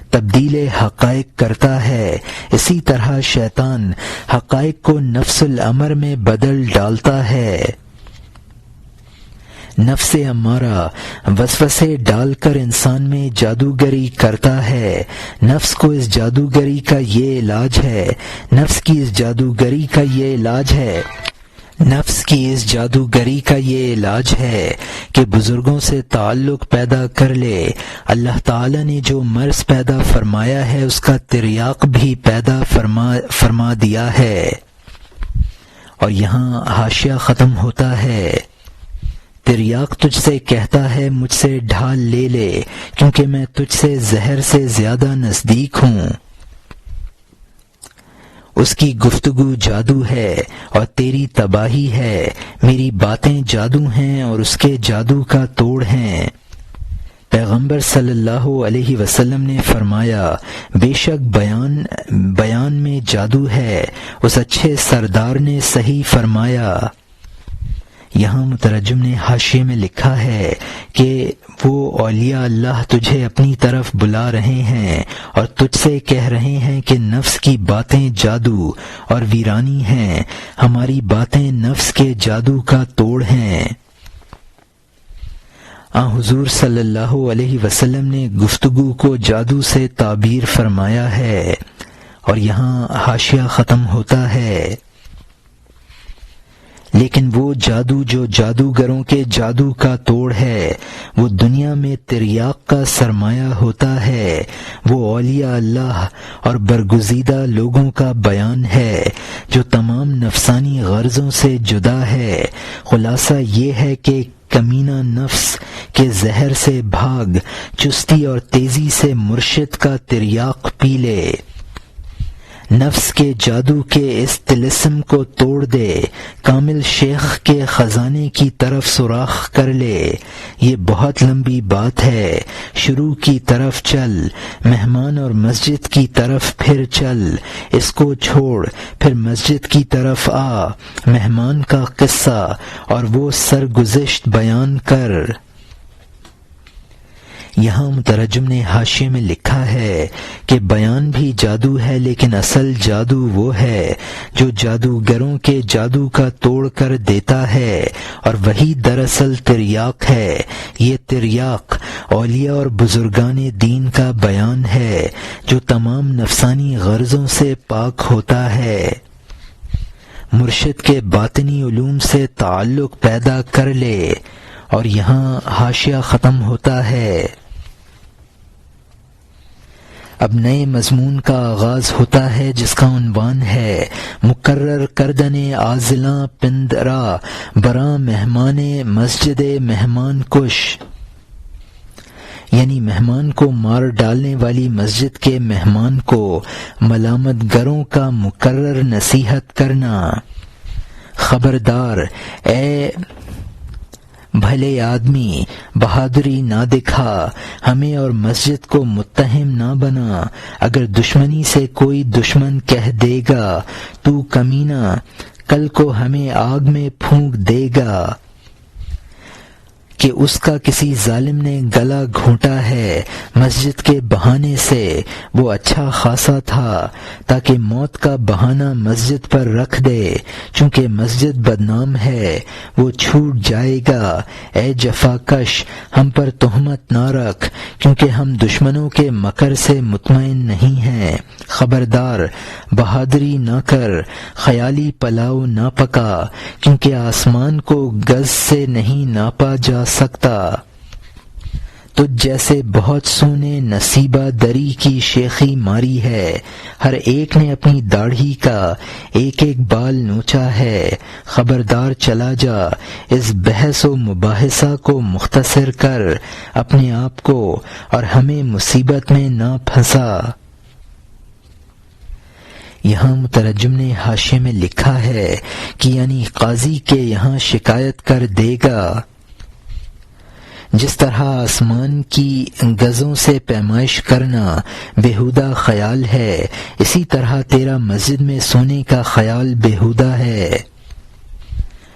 تبدیل حقائق کرتا ہے، اسی طرح شیطان حقائق کو نفس الامر میں بدل ڈالتا ہے۔ نفس امارہ وسوسے ڈال کر انسان میں جادوگری کرتا ہے۔ نفس کو اس جادوگری کا یہ علاج ہے۔ نفس کی اس جادوگری کا یہ علاج ہے کہ بزرگوں سے تعلق پیدا کر لے۔ اللہ تعالی نے جو مرض پیدا فرمایا ہے اس کا تریاق بھی پیدا فرما دیا ہے۔ اور یہاں حاشیہ ختم ہوتا ہے۔ تریاق تجھ سے کہتا ہے مجھ سے ڈھال لے لے کیونکہ میں تجھ سے زہر سے زیادہ نزدیک ہوں۔ اس کی گفتگو جادو ہے اور تیری تباہی ہے۔ میری باتیں جادو ہیں اور اس کے جادو کا توڑ ہیں۔ پیغمبر صلی اللہ علیہ وسلم نے فرمایا بے شک بیان میں جادو ہے۔ اس اچھے سردار نے صحیح فرمایا۔ یہاں مترجم نے حاشیے میں لکھا ہے کہ وہ اولیاء اللہ تجھے اپنی طرف بلا رہے ہیں اور تجھ سے کہہ رہے ہیں کہ نفس کی باتیں جادو اور ویرانی ہیں، ہماری باتیں نفس کے جادو کا توڑ ہیں۔ حضور صلی اللہ علیہ وسلم نے گفتگو کو جادو سے تعبیر فرمایا ہے۔ اور یہاں حاشیہ ختم ہوتا ہے۔ لیکن وہ جادو جو جادوگروں کے جادو کا توڑ ہے وہ دنیا میں تریاق کا سرمایہ ہوتا ہے۔ وہ اولیاء اللہ اور برگزیدہ لوگوں کا بیان ہے جو تمام نفسانی غرضوں سے جدا ہے۔ خلاصہ یہ ہے کہ کمینہ نفس کے زہر سے بھاگ، چستی اور تیزی سے مرشد کا تریاق پی لے۔ نفس کے جادو کے اس طلسم کو توڑ دے، کامل شیخ کے خزانے کی طرف سوراخ کر لے۔ یہ بہت لمبی بات ہے، شروع کی طرف چل، مہمان اور مسجد کی طرف پھر چل، اس کو چھوڑ پھر مسجد کی طرف آ، مہمان کا قصہ اور وہ سرگزشت بیان کر۔ یہاں مترجم نے حاشیے میں لکھا ہے کہ بیان بھی جادو ہے لیکن اصل جادو وہ ہے جو جادوگروں کے جادو کا توڑ کر دیتا ہے اور وہی دراصل تریاق ہے۔ یہ تریاق اولیاء اور بزرگان دین کا بیان ہے جو تمام نفسانی غرضوں سے پاک ہوتا ہے۔ مرشد کے باطنی علوم سے تعلق پیدا کر لے۔ اور یہاں حاشیہ ختم ہوتا ہے۔ اب نئے مضمون کا آغاز ہوتا ہے جس کا عنوان ہے مقرر کردن عازلاں پندرا براں مہمان مسجد مہمان کش، یعنی مہمان کو مار ڈالنے والی مسجد کے مہمان کو ملامت گروں کا مقرر نصیحت کرنا۔ خبردار اے بھلے آدمی، بہادری نہ دکھا، ہمیں اور مسجد کو متہم نہ بنا۔ اگر دشمنی سے کوئی دشمن کہہ دے گا تو کمینہ، کل کو ہمیں آگ میں پھونک دے گا۔ کہ اس کا کسی ظالم نے گلا گھونٹا ہے مسجد کے بہانے سے، وہ اچھا خاصا تھا تاکہ موت کا بہانہ مسجد پر رکھ دے، چونکہ مسجد بدنام ہے وہ چھوٹ جائے گا۔ اے جفا کش، ہم پر تہمت نہ رکھ، کیونکہ ہم دشمنوں کے مکر سے مطمئن نہیں ہیں۔ خبردار، بہادری نہ کر، خیالی پلاؤ نہ پکا، کیونکہ آسمان کو گز سے نہیں ناپا جا سکتا۔ تجھ جیسے بہت سونے نصیبہ دری کی شیخی ماری ہے، ہر ایک نے اپنی داڑھی کا ایک ایک بال نوچا ہے۔ خبردار، چلا جا، اس بحث و مباحثہ کو مختصر کر، اپنے آپ کو اور ہمیں مصیبت میں نہ پھنسا۔ یہاں مترجم نے حاشیے میں لکھا ہے کہ یعنی قاضی کے یہاں شکایت کر دے گا۔ جس طرح آسمان کی گزوں سے پیمائش کرنا بیہودہ خیال ہے، اسی طرح تیرا مسجد میں سونے کا خیال بیہودہ ہے۔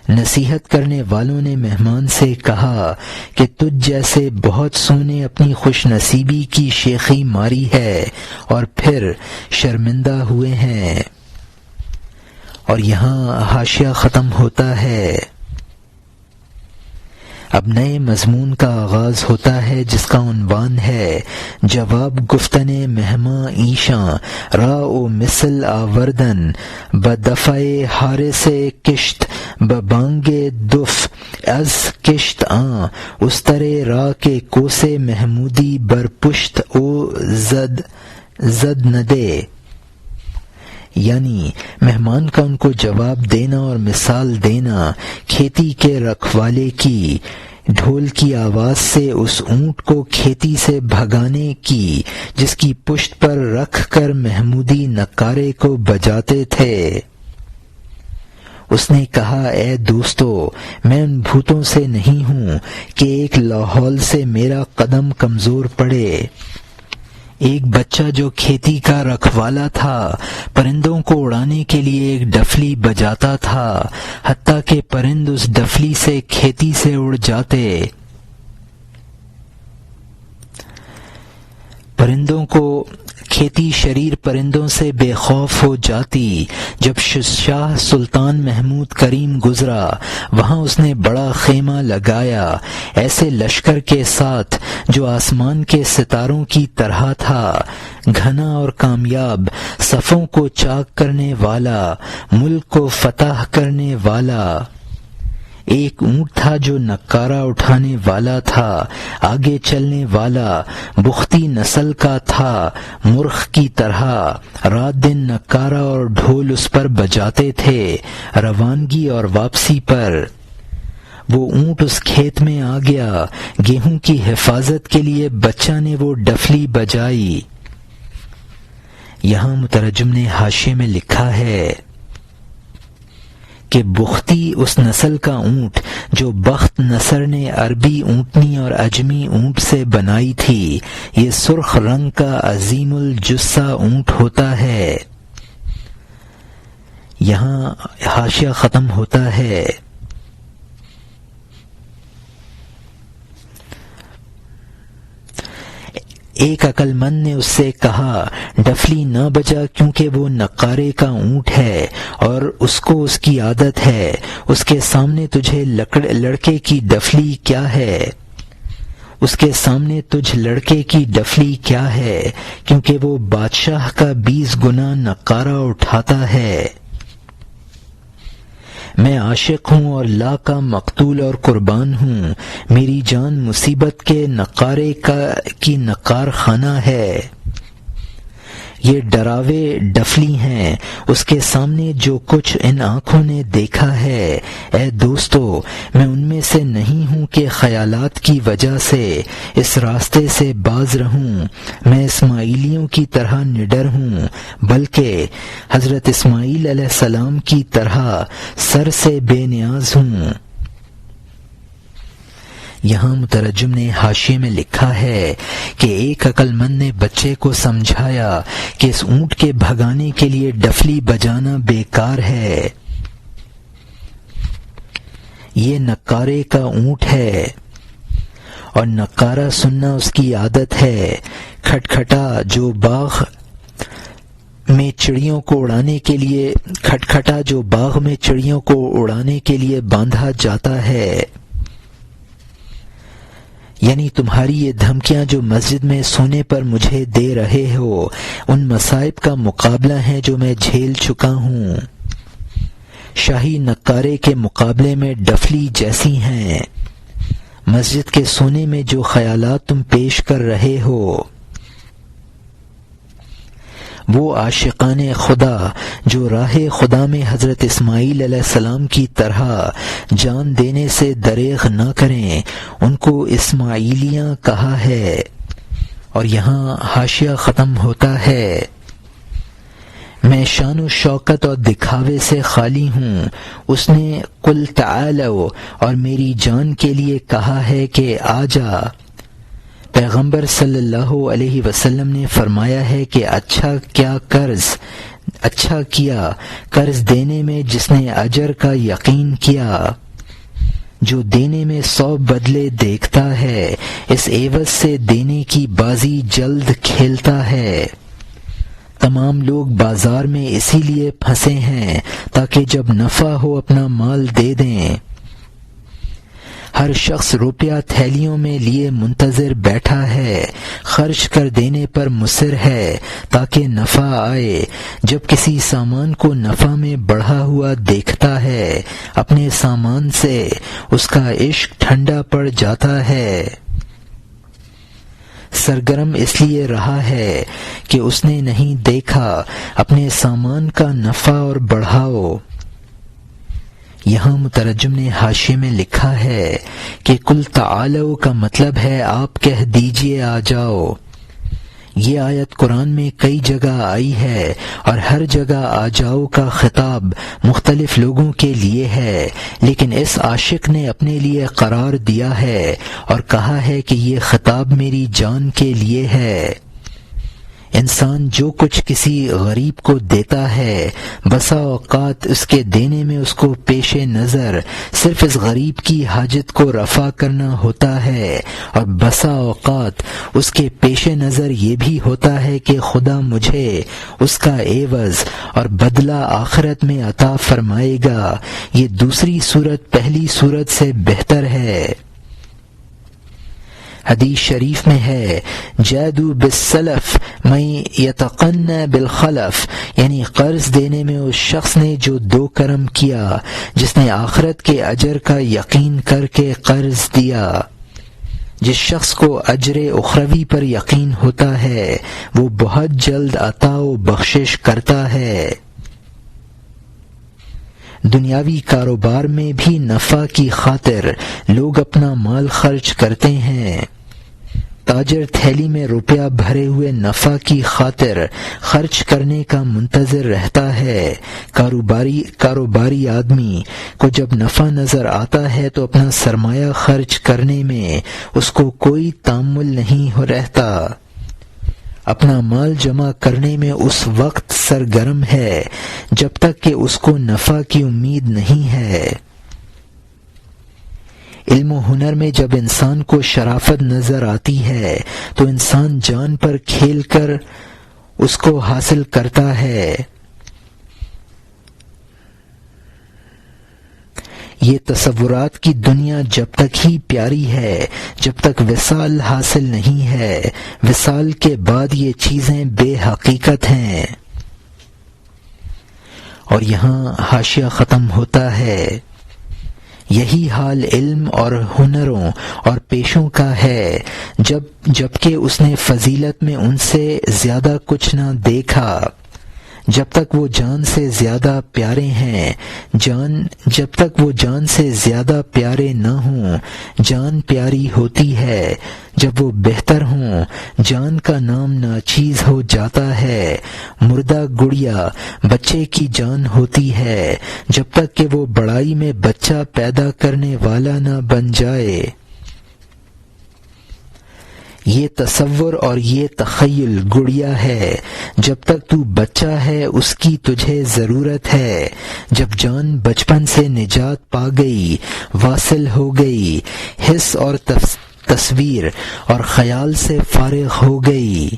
نصیحت کرنے والوں نے مہمان سے کہا کہ تجھ جیسے بہت سونے اپنی خوش نصیبی کی شیخی ماری ہے اور پھر شرمندہ ہوئے ہیں۔ اور یہاں حاشیہ ختم ہوتا ہے۔ اب نئے مضمون کا آغاز ہوتا ہے جس کا عنوان ہے جواب گفتن مہماں ایشاں را و مثل آوردن بدفع حارس کشت ببانگ دف از کشت آں استر را کے کوسے محمودی بر پشت او زد ندے، یعنی مہمان کا ان کو جواب دینا اور مثال دینا کھیتی کے رکھوالے کی ڈھول کی آواز سے اس اونٹ کو کھیتی سے بھگانے کی جس کی پشت پر رکھ کر محمودی نکارے کو بجاتے تھے۔ اس نے کہا، اے دوستو، میں ان بھوتوں سے نہیں ہوں کہ ایک لاحول سے میرا قدم کمزور پڑے۔ ایک بچہ جو کھیتی کا رکھوالا تھا پرندوں کو اڑانے کے لیے ایک ڈفلی بجاتا تھا، حتیٰ کہ پرند اس ڈفلی سے کھیتی سے اڑ جاتے۔ پرندوں کو کھیتی شریر پرندوں سے بے خوف ہو جاتی۔ جب شاہ سلطان محمود کریم گزرا، وہاں اس نے بڑا خیمہ لگایا ایسے لشکر کے ساتھ جو آسمان کے ستاروں کی طرح تھا، گھنا اور کامیاب، صفوں کو چاک کرنے والا، ملک کو فتح کرنے والا۔ ایک اونٹ تھا جو نکارہ اٹھانے والا تھا، آگے چلنے والا، بختی نسل کا تھا، مرخ کی طرح، رات دن نکارہ اور ڈھول اس پر بجاتے تھے۔ روانگی اور واپسی پر وہ اونٹ اس کھیت میں آ گیا، گیہوں کی حفاظت کے لیے بچہ نے وہ ڈفلی بجائی۔ یہاں مترجم نے حاشیے میں لکھا ہے کہ بختی اس نسل کا اونٹ جو بخت نصر نے عربی اونٹنی اور عجمی اونٹ سے بنائی تھی، یہ سرخ رنگ کا عظیم الجثہ اونٹ ہوتا ہے۔ یہاں حاشیہ ختم ہوتا ہے۔ ایک عقل مند نے اس سے کہا، ڈفلی نہ بجا کیونکہ وہ نقارے کا اونٹ ہے اور اس کو اس کی عادت ہے۔ اس کے سامنے تجھے لڑکے کی ڈفلی کیا ہے؟ اس کے سامنے تجھ لڑکے کی ڈفلی کیا ہے؟ کیونکہ وہ بادشاہ کا 20 گنا نقارہ اٹھاتا ہے۔ میں عاشق ہوں اور لا کا مقتول اور قربان ہوں، میری جان مصیبت کے نقارے کی نقار خانہ ہے۔ یہ ڈراوے ڈفلی ہیں، اس کے سامنے جو کچھ ان آنکھوں نے دیکھا ہے۔ اے دوستو، میں ان میں سے نہیں ہوں کہ خیالات کی وجہ سے اس راستے سے باز رہوں۔ میں اسماعیلیوں کی طرح نڈر ہوں، بلکہ حضرت اسماعیل علیہ السلام کی طرح سر سے بے نیاز ہوں۔ یہاں مترجم نے حاشیے میں لکھا ہے کہ ایک عقل مند نے بچے کو سمجھایا کہ اس اونٹ کے بھگانے کے لیے ڈفلی بجانا بیکار ہے، یہ نکارے کا اونٹ ہے۔ اور نقارہ سننا اس کی عادت ہے۔ کھٹکھٹا جو باغ میں چڑیوں کو اڑانے کے لیے باندھا جاتا ہے، یعنی تمہاری یہ دھمکیاں جو مسجد میں سونے پر مجھے دے رہے ہو، ان مصائب کا مقابلہ ہیں جو میں جھیل چکا ہوں، شاہی نقارے کے مقابلے میں ڈفلی جیسی ہیں۔ مسجد کے سونے میں جو خیالات تم پیش کر رہے ہو، وہ عاشقان خدا جو راہ خدا میں حضرت اسماعیل علیہ السلام کی طرح جان دینے سے دریغ نہ کریں، ان کو اسماعیلیاں کہا ہے۔ اور یہاں حاشیہ ختم ہوتا ہے۔ میں شان و شوکت اور دکھاوے سے خالی ہوں۔ اس نے قل تعالوا اور میری جان کے لیے کہا ہے کہ آ جا۔ پیغمبر صلی اللہ علیہ وسلم نے فرمایا ہے کہ اچھا کیا قرض دینے میں جس نے اجر کا یقین کیا، جو دینے میں 100 بدلے دیکھتا ہے، اس عوض سے دینے کی بازی جلد کھیلتا ہے۔ تمام لوگ بازار میں اسی لیے پھنسے ہیں تاکہ جب نفع ہو اپنا مال دے دیں۔ ہر شخص روپیہ تھیلیوں میں لیے منتظر بیٹھا ہے، خرچ کر دینے پر مصر ہے تاکہ نفع آئے۔ جب کسی سامان کو نفع میں بڑھا ہوا دیکھتا ہے، اپنے سامان سے اس کا عشق ٹھنڈا پڑ جاتا ہے۔ سرگرم اس لیے رہا ہے کہ اس نے نہیں دیکھا اپنے سامان کا نفع اور بڑھاؤ۔ یہاں مترجم نے حاشیے میں لکھا ہے کہ قل تعالوا کا مطلب ہے آپ کہہ دیجئے آ جاؤ۔ یہ آیت قرآن میں کئی جگہ آئی ہے اور ہر جگہ آ جاؤ کا خطاب مختلف لوگوں کے لیے ہے، لیکن اس عاشق نے اپنے لیے قرار دیا ہے اور کہا ہے کہ یہ خطاب میری جان کے لیے ہے۔ انسان جو کچھ کسی غریب کو دیتا ہے، بسا اوقات اس کے دینے میں اس کو پیش نظر صرف اس غریب کی حاجت کو رفع کرنا ہوتا ہے، اور بسا اوقات اس کے پیش نظر یہ بھی ہوتا ہے کہ خدا مجھے اس کا عوض اور بدلہ آخرت میں عطا فرمائے گا۔ یہ دوسری صورت پہلی صورت سے بہتر ہے۔ حدیث شریف میں ہے جادو بالسلف من یتقنى بالخلف، یعنی قرض دینے میں اس شخص نے جو دو کرم کیا، جس نے آخرت کے اجر کا یقین کر کے قرض دیا۔ جس شخص کو اجر اخروی پر یقین ہوتا ہے وہ بہت جلد عطا و بخشش کرتا ہے۔ دنیاوی کاروبار میں بھی نفع کی خاطر لوگ اپنا مال خرچ کرتے ہیں۔ تاجر تھیلی میں روپیہ بھرے ہوئے نفع کی خاطر خرچ کرنے کا منتظر رہتا ہے۔ کاروباری آدمی کو جب نفع نظر آتا ہے تو اپنا سرمایہ خرچ کرنے میں اس کو کوئی تامل نہیں رہتا، اپنا مال جمع کرنے میں اس وقت سرگرم ہے جب تک کہ اس کو نفع کی امید نہیں ہے۔ علم و ہنر میں جب انسان کو شرافت نظر آتی ہے تو انسان جان پر کھیل کر اس کو حاصل کرتا ہے۔ یہ تصورات کی دنیا جب تک ہی پیاری ہے جب تک وصال حاصل نہیں ہے، وصال کے بعد یہ چیزیں بے حقیقت ہیں۔ اور یہاں حاشیہ ختم ہوتا ہے۔ یہی حال علم اور ہنروں اور پیشوں کا ہے، جبکہ اس نے فضیلت میں ان سے زیادہ کچھ نہ دیکھا، جب تک وہ جان سے زیادہ پیارے ہیں، جب تک وہ جان سے زیادہ پیارے نہ ہوں، جان پیاری ہوتی ہے، جب وہ بہتر ہوں جان کا نام ناچیز ہو جاتا ہے۔ مردہ گڑیا بچے کی جان ہوتی ہے جب تک کہ وہ بڑائی میں بچہ پیدا کرنے والا نہ بن جائے۔ یہ تصور اور یہ تخیل گڑیا ہے، جب تک تو بچہ ہے اس کی تجھے ضرورت ہے، جب جان بچپن سے نجات پا گئی، واصل ہو گئی، حس اور تصویر اور خیال سے فارغ ہو گئی۔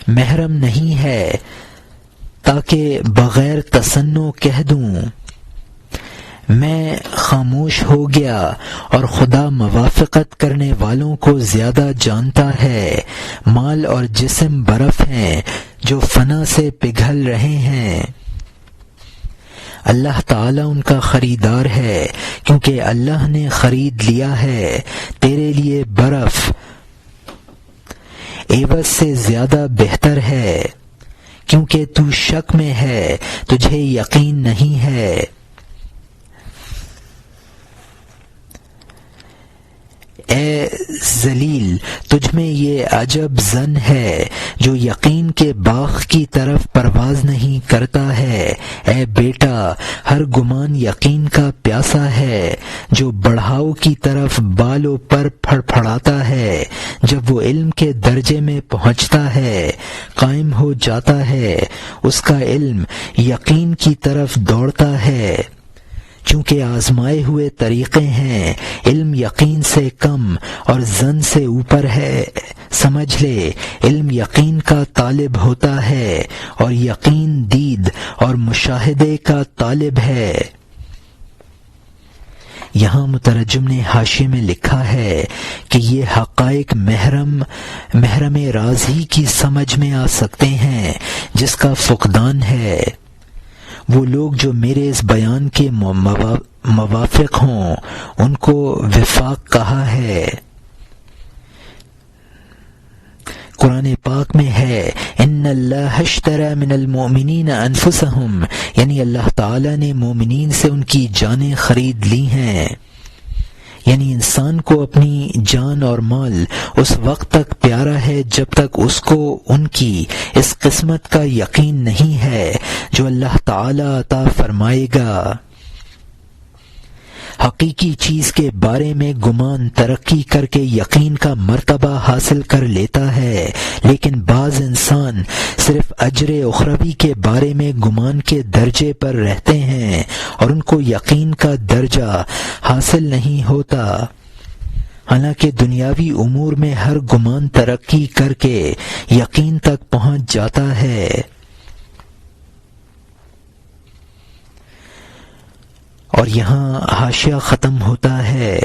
محرم نہیں ہے تاکہ بغیر تصنع کہہ دوں میں خاموش ہو گیا، اور خدا موافقت کرنے والوں کو زیادہ جانتا ہے۔ مال اور جسم برف ہیں جو فنا سے پگھل رہے ہیں۔ اللہ تعالیٰ ان کا خریدار ہے، کیونکہ اللہ نے خرید لیا ہے۔ تیرے لیے برف عوض سے زیادہ بہتر ہے، کیونکہ تو شک میں ہے، تجھے یقین نہیں ہے۔ اے ذلیل، تجھ میں یہ عجب ظن ہے جو یقین کے باغ کی طرف پرواز نہیں کرتا ہے۔ اے بیٹا، ہر گمان یقین کا پیاسا ہے جو بڑھاؤ کی طرف بال و پر پھڑپھڑاتا ہے۔ جب وہ علم کے درجے میں پہنچتا ہے، قائم ہو جاتا ہے، اس کا علم یقین کی طرف دوڑتا ہے۔ چونکہ آزمائے ہوئے طریقے ہیں، علم یقین سے کم اور ظن سے اوپر ہے۔ سمجھ لے، علم یقین کا طالب ہوتا ہے اور یقین دید اور مشاہدے کا طالب ہے۔ یہاں مترجم نے حاشیے میں لکھا ہے کہ یہ حقائق محرم راضی کی سمجھ میں آ سکتے ہیں جس کا فقدان ہے۔ وہ لوگ جو میرے اس بیان کے موافق ہوں ان کو وفاق کہا ہے۔ قرآن پاک میں ہے ان اللہ اشتری من المؤمنین انفسہم، یعنی اللہ تعالی نے مومنین سے ان کی جانیں خرید لی ہیں۔ یعنی انسان کو اپنی جان اور مال اس وقت تک پیارا ہے جب تک اس کو ان کی اس قسمت کا یقین نہیں ہے جو اللہ تعالی عطا فرمائے گا۔ حقیقی چیز کے بارے میں گمان ترقی کر کے یقین کا مرتبہ حاصل کر لیتا ہے، لیکن بعض انسان صرف اجر اخروی کے بارے میں گمان کے درجے پر رہتے ہیں اور ان کو یقین کا درجہ حاصل نہیں ہوتا، حالانکہ دنیاوی امور میں ہر گمان ترقی کر کے یقین تک پہنچ جاتا ہے۔ اور یہاں حاشیہ ختم ہوتا ہے۔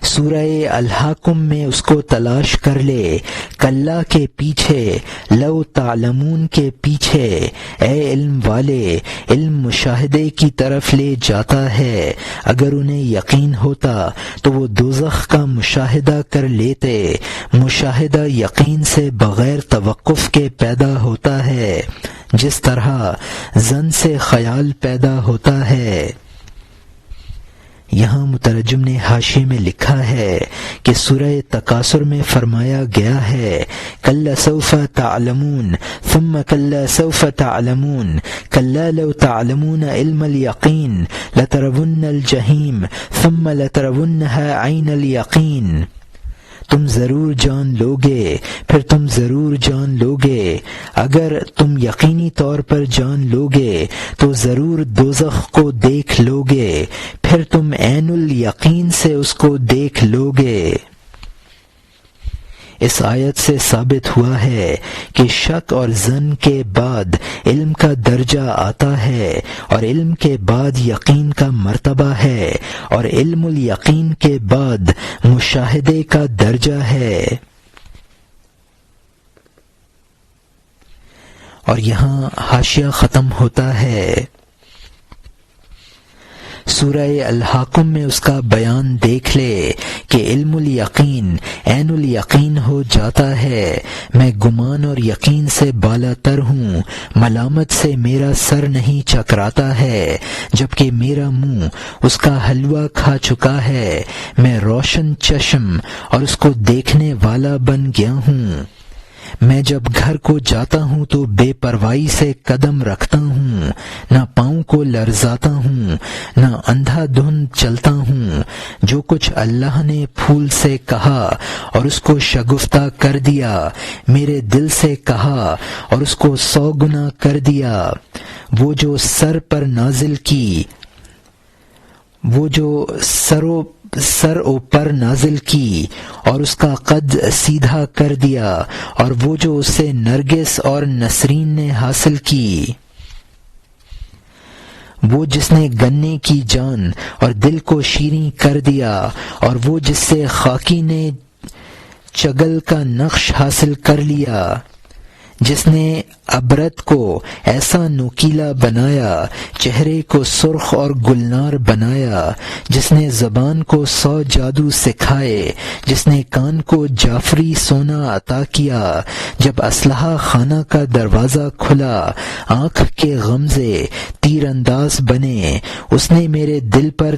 سورہ الحاقم میں اس کو تلاش کر لے، کلا کے پیچھے، لو تعلمون کے پیچھے، اے علم والے، علم مشاہدے کی طرف لے جاتا ہے۔ اگر انہیں یقین ہوتا تو وہ دوزخ کا مشاہدہ کر لیتے۔ مشاہدہ یقین سے بغیر توقف کے پیدا ہوتا ہے، جس طرح ظن سے خیال پیدا ہوتا ہے۔ یہاں مترجم نے حاشیے میں لکھا ہے کہ سورہ تکاثر میں فرمایا گیا ہے کلا سوف تعلمون ثم کلا سوف تعلمون کلا لو تعلمون علم الیقین لترون الجحیم ثم لترونها عین الیقین۔ تم ضرور جان لوگے، پھر تم ضرور جان لوگے۔ اگر تم یقینی طور پر جان لوگے تو ضرور دوزخ کو دیکھ لوگے، پھر تم عین الیقین سے اس کو دیکھ لوگے۔ اس آیت سے ثابت ہوا ہے کہ شک اور ظن کے بعد علم کا درجہ آتا ہے، اور علم کے بعد یقین کا مرتبہ ہے، اور علم الیقین کے بعد مشاہدے کا درجہ ہے۔ اور یہاں حاشیہ ختم ہوتا ہے۔ سورہ الحاقم میں اس کا بیان دیکھ لے کہ علم الیقین عین الیقین ہو جاتا ہے۔ میں گمان اور یقین سے بالا تر ہوں، ملامت سے میرا سر نہیں چکراتا ہے، جبکہ میرا منہ اس کا حلوہ کھا چکا ہے۔ میں روشن چشم اور اس کو دیکھنے والا بن گیا ہوں۔ میں جب گھر کو جاتا ہوں تو بے پرواہی سے قدم رکھتا ہوں، نہ پاؤں کو لرزاتا ہوں، نہ اندھا دھند چلتا ہوں۔ جو کچھ اللہ نے پھول سے کہا اور اس کو شگفتہ کر دیا، میرے دل سے کہا اور اس کو 100 گنا کر دیا۔ وہ جو سر پر نازل کی، وہ جو سر اوپر نازل کی اور اس کا قد سیدھا کر دیا، اور وہ جو اس سے نرگس اور نسرین نے حاصل کی، وہ جس نے گنے کی جان اور دل کو شیریں کر دیا، اور وہ جس سے خاکی نے چگل کا نقش حاصل کر لیا، جس نے عبرت کو ایسا نوکیلا بنایا، چہرے کو سرخ اور گلنار بنایا، جس نے زبان کو 100 جادو سکھائے، جس نے کان کو جعفری سونا عطا کیا، جب اسلحہ خانہ کا دروازہ کھلا، آنکھ کے غمزے تیر انداز بنے، اس نے میرے دل پر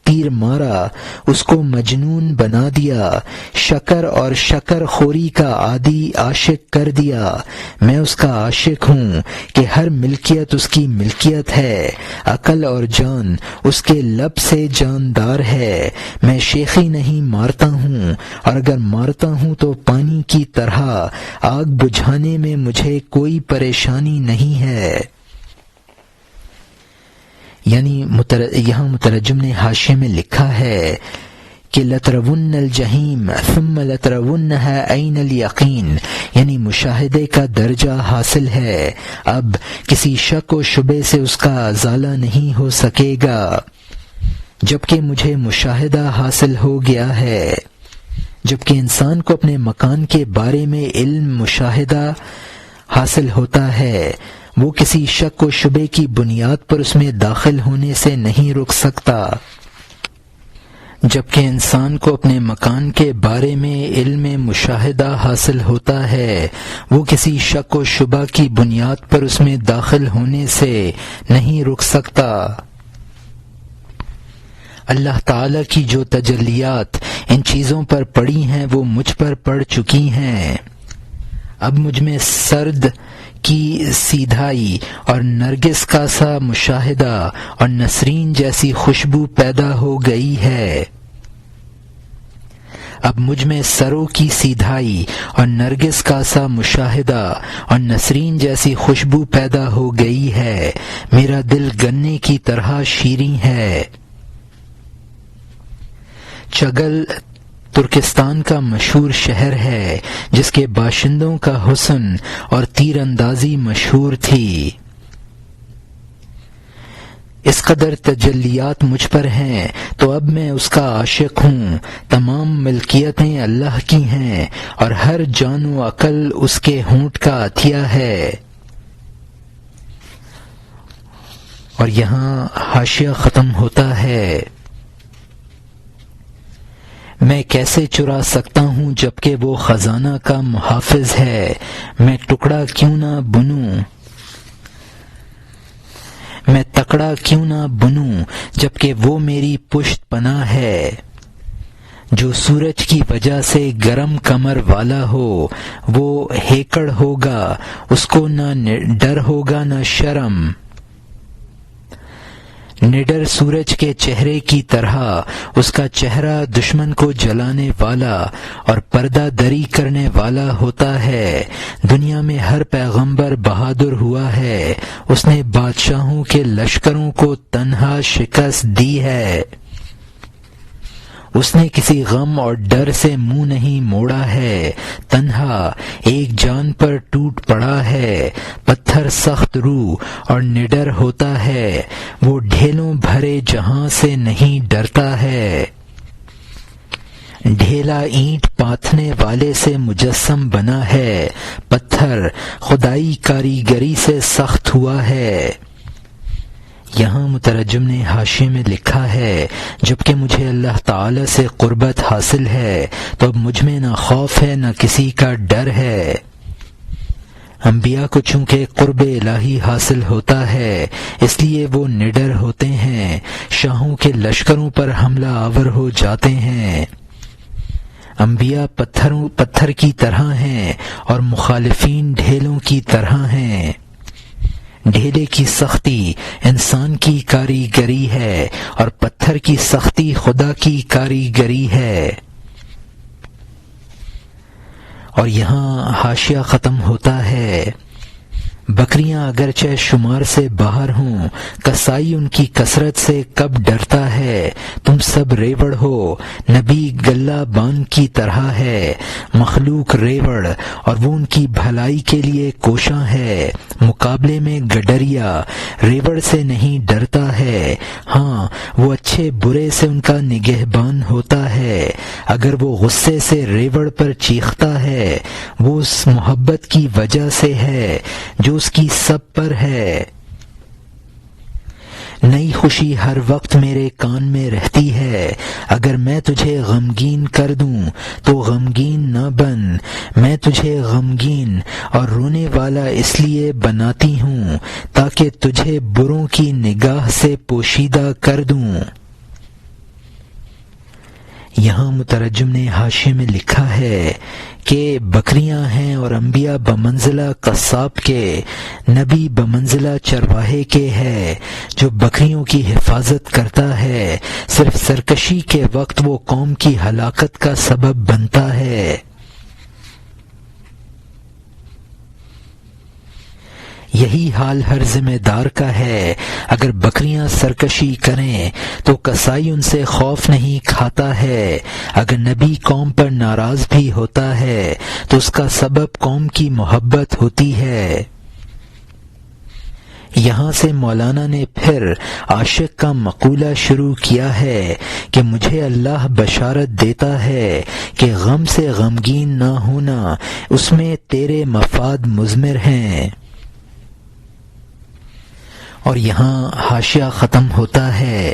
تیر مارا، اس کو مجنون بنا دیا، شکر اور شکر خوری کا عادی عاشق کر دیا۔ میں اس کا عاشق ہوں کہ ہر ملکیت اس کی ملکیت ہے، عقل اور جان اس کے لب سے جاندار ہے۔ میں شیخی نہیں مارتا ہوں، اور اگر مارتا ہوں تو پانی کی طرح، آگ بجھانے میں مجھے کوئی پریشانی نہیں ہے۔ یعنی یہاں مترجم نے حاشیے میں لکھا ہے کہ لترون الجحیم ثم لترونها عین الیقین، یعنی مشاہدے کا درجہ حاصل ہے، اب کسی شک و شبے سے اس کا ازالہ نہیں ہو سکے گا، جبکہ مجھے مشاہدہ حاصل ہو گیا ہے۔ جبکہ انسان کو اپنے مکان کے بارے میں علم مشاہدہ حاصل ہوتا ہے، وہ کسی شک و شبے کی بنیاد پر اس میں داخل ہونے سے نہیں رک سکتا۔ جبکہ انسان کو اپنے مکان کے بارے میں علم مشاہدہ حاصل ہوتا ہے، وہ کسی شک و شبہ کی بنیاد پر اس میں داخل ہونے سے نہیں رک سکتا۔ اللہ تعالی کی جو تجلیات ان چیزوں پر پڑی ہیں وہ مجھ پر پڑ چکی ہیں۔ اب مجھ میں سرد کی سیدھائی اور نرگس کا سا مشاہدہ اور نسرین جیسی خوشبو پیدا ہو گئی ہے۔ اب مجھ میں سروں کی سیدھائی اور نرگس کا سا مشاہدہ اور نسرین جیسی خوشبو پیدا ہو گئی ہے۔ میرا دل گنے کی طرح شیریں ہے۔ چگل ترکستان کا مشہور شہر ہے، جس کے باشندوں کا حسن اور تیر اندازی مشہور تھی۔ اس قدر تجلیات مجھ پر ہیں تو اب میں اس کا عاشق ہوں۔ تمام ملکیتیں اللہ کی ہیں اور ہر جان و عقل اس کے ہونٹ کا عطیہ ہے۔ اور یہاں حاشیہ ختم ہوتا ہے۔ میں کیسے چرا سکتا ہوں جبکہ وہ خزانہ کا محافظ ہے؟ میں ٹکڑا کیوں نہ بنوں، میں تکڑا کیوں نہ بنوں جبکہ وہ میری پشت پناہ ہے۔ جو سورج کی وجہ سے گرم کمر والا ہو وہ ہیکڑ ہوگا، اس کو نہ ڈر ہوگا نہ شرم۔ نڈر سورج کے چہرے کی طرح اس کا چہرہ دشمن کو جلانے والا اور پردہ دری کرنے والا ہوتا ہے۔ دنیا میں ہر پیغمبر بہادر ہوا ہے، اس نے بادشاہوں کے لشکروں کو تنہا شکست دی ہے۔ اس نے کسی غم اور ڈر سے منہ نہیں موڑا ہے، تنہا ایک جان پر ٹوٹ پڑا ہے۔ پتھر سخت روح اور نڈر ہوتا ہے، وہ ڈھیلوں بھرے جہاں سے نہیں ڈرتا ہے۔ ڈھیلا اینٹ پاتھنے والے سے مجسم بنا ہے، پتھر خدائی کاریگری سے سخت ہوا ہے۔ یہاں مترجم نے حاشیے میں لکھا ہے، جبکہ مجھے اللہ تعالی سے قربت حاصل ہے تو اب مجھ میں نہ خوف ہے نہ کسی کا ڈر ہے۔ انبیاء کو چونکہ قرب الہی حاصل ہوتا ہے اس لیے وہ نڈر ہوتے ہیں، شاہوں کے لشکروں پر حملہ آور ہو جاتے ہیں۔ انبیاء پتھر کی طرح ہیں اور مخالفین ڈھیلوں کی طرح ہیں۔ ڈھیلے کی سختی انسان کی کاریگری ہے اور پتھر کی سختی خدا کی کاریگری ہے۔ اور یہاں حاشیہ ختم ہوتا ہے۔ بکریاں اگرچہ شمار سے باہر ہوں، کسائی ان کی کثرت سے کب ڈرتا ہے۔ تم سب ریوڑ ہو، نبی گلہ بان کی طرح ہے، مخلوق ریوڑ اور وہ ان کی بھلائی کے لیے کوشاں ہے۔ مقابلے میں گڈریا ریوڑ سے نہیں ڈرتا ہے، ہاں وہ اچھے برے سے ان کا نگہبان ہوتا ہے۔ اگر وہ غصے سے ریوڑ پر چیختا ہے، وہ اس محبت کی وجہ سے ہے جو اس کی سب پر ہے۔ نئی خوشی ہر وقت میرے کان میں رہتی ہے، اگر میں تجھے غمگین کر دوں تو غمگین نہ بن، میں تجھے غمگین اور رونے والا اس لیے بناتی ہوں تاکہ تجھے بروں کی نگاہ سے پوشیدہ کر دوں۔ یہاں مترجم نے حاشیے میں لکھا ہے کہ بکریاں ہیں اور انبیاء بمنزلہ قصاب کے، نبی بمنزلہ چرواہے کے ہے جو بکریوں کی حفاظت کرتا ہے، صرف سرکشی کے وقت وہ قوم کی ہلاکت کا سبب بنتا ہے۔ یہی حال ہر ذمہ دار کا ہے، اگر بکریاں سرکشی کریں تو کسائی ان سے خوف نہیں کھاتا ہے، اگر نبی قوم پر ناراض بھی ہوتا ہے تو اس کا سبب قوم کی محبت ہوتی ہے۔ یہاں سے مولانا نے پھر عاشق کا مقولہ شروع کیا ہے کہ مجھے اللہ بشارت دیتا ہے کہ غم سے غمگین نہ ہونا، اس میں تیرے مفاد مضمر ہیں۔ اور یہاں حاشیہ ختم ہوتا ہے،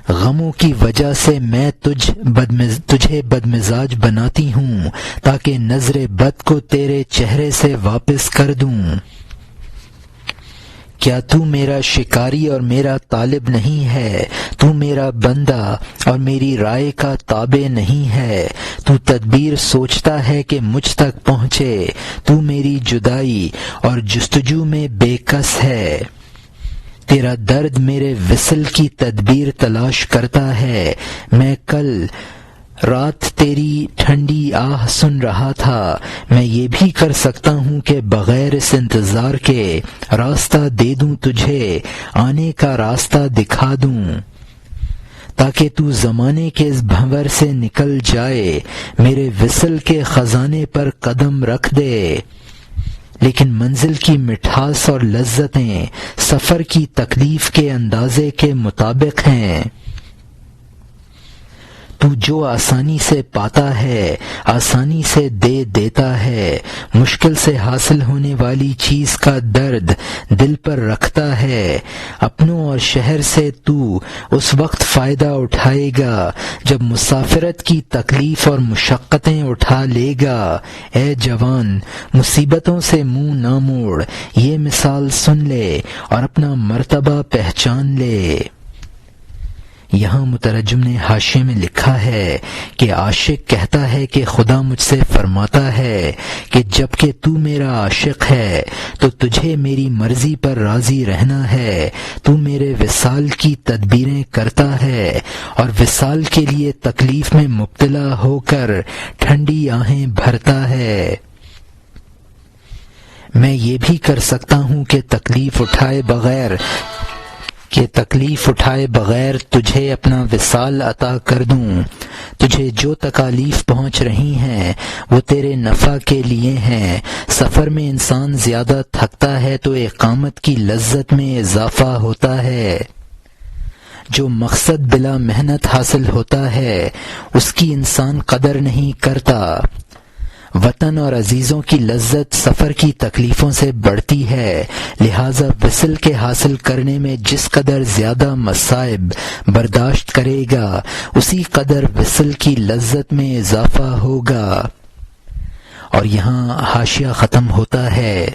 غموں کی وجہ سے میں تجھے بدمزاج بناتی ہوں تاکہ نظر بد کو تیرے چہرے سے واپس کر دوں۔ کیا تو میرا شکاری اور میرا طالب نہیں ہے؟ تو میرا بندہ اور میری رائے کا تابع نہیں ہے؟ تو تدبیر سوچتا ہے کہ مجھ تک پہنچے، تو میری جدائی اور جستجو میں بے کس ہے۔ تیرا درد میرے وصل کی تدبیر تلاش کرتا ہے، میں کل رات تیری ٹھنڈی آہ سن رہا تھا، میں یہ بھی کر سکتا ہوں کہ بغیر اس انتظار کے راستہ دے دوں تجھے، آنے کا راستہ دکھا دوں تاکہ تو زمانے کے اس بھنور سے نکل جائے، میرے وصل کے خزانے پر قدم رکھ دے۔ لیکن منزل کی مٹھاس اور لذتیں سفر کی تکلیف کے اندازے کے مطابق ہیں۔ تو جو آسانی سے پاتا ہے آسانی سے دے دیتا ہے، مشکل سے حاصل ہونے والی چیز کا درد دل پر رکھتا ہے۔ اپنوں اور شہر سے تو اس وقت فائدہ اٹھائے گا جب مسافرت کی تکلیف اور مشقتیں اٹھا لے گا۔ اے جوان، مصیبتوں سے منہ نہ موڑ، یہ مثال سن لے اور اپنا مرتبہ پہچان لے۔ یہاں مترجم نے حاشیے میں لکھا ہے کہ عاشق کہتا ہے کہ خدا مجھ سے فرماتا ہے کہ جب کہ تو میرا عاشق ہے تو تجھے میری مرضی پر راضی رہنا ہے، تو میرے وصال کی تدبیریں کرتا ہے اور وصال کے لیے تکلیف میں مبتلا ہو کر ٹھنڈی آہیں بھرتا ہے۔ میں یہ بھی کر سکتا ہوں کہ تکلیف اٹھائے بغیر تجھے اپنا وصال عطا کر دوں۔ تجھے جو تکالیف پہنچ رہی ہیں وہ تیرے نفع کے لیے ہیں۔ سفر میں انسان زیادہ تھکتا ہے تو اقامت کی لذت میں اضافہ ہوتا ہے۔ جو مقصد بلا محنت حاصل ہوتا ہے اس کی انسان قدر نہیں کرتا۔ وطن اور عزیزوں کی لذت سفر کی تکلیفوں سے بڑھتی ہے، لہذا وصل کے حاصل کرنے میں جس قدر زیادہ مصائب برداشت کرے گا اسی قدر وصل کی لذت میں اضافہ ہوگا۔ اور یہاں حاشیہ ختم ہوتا ہے۔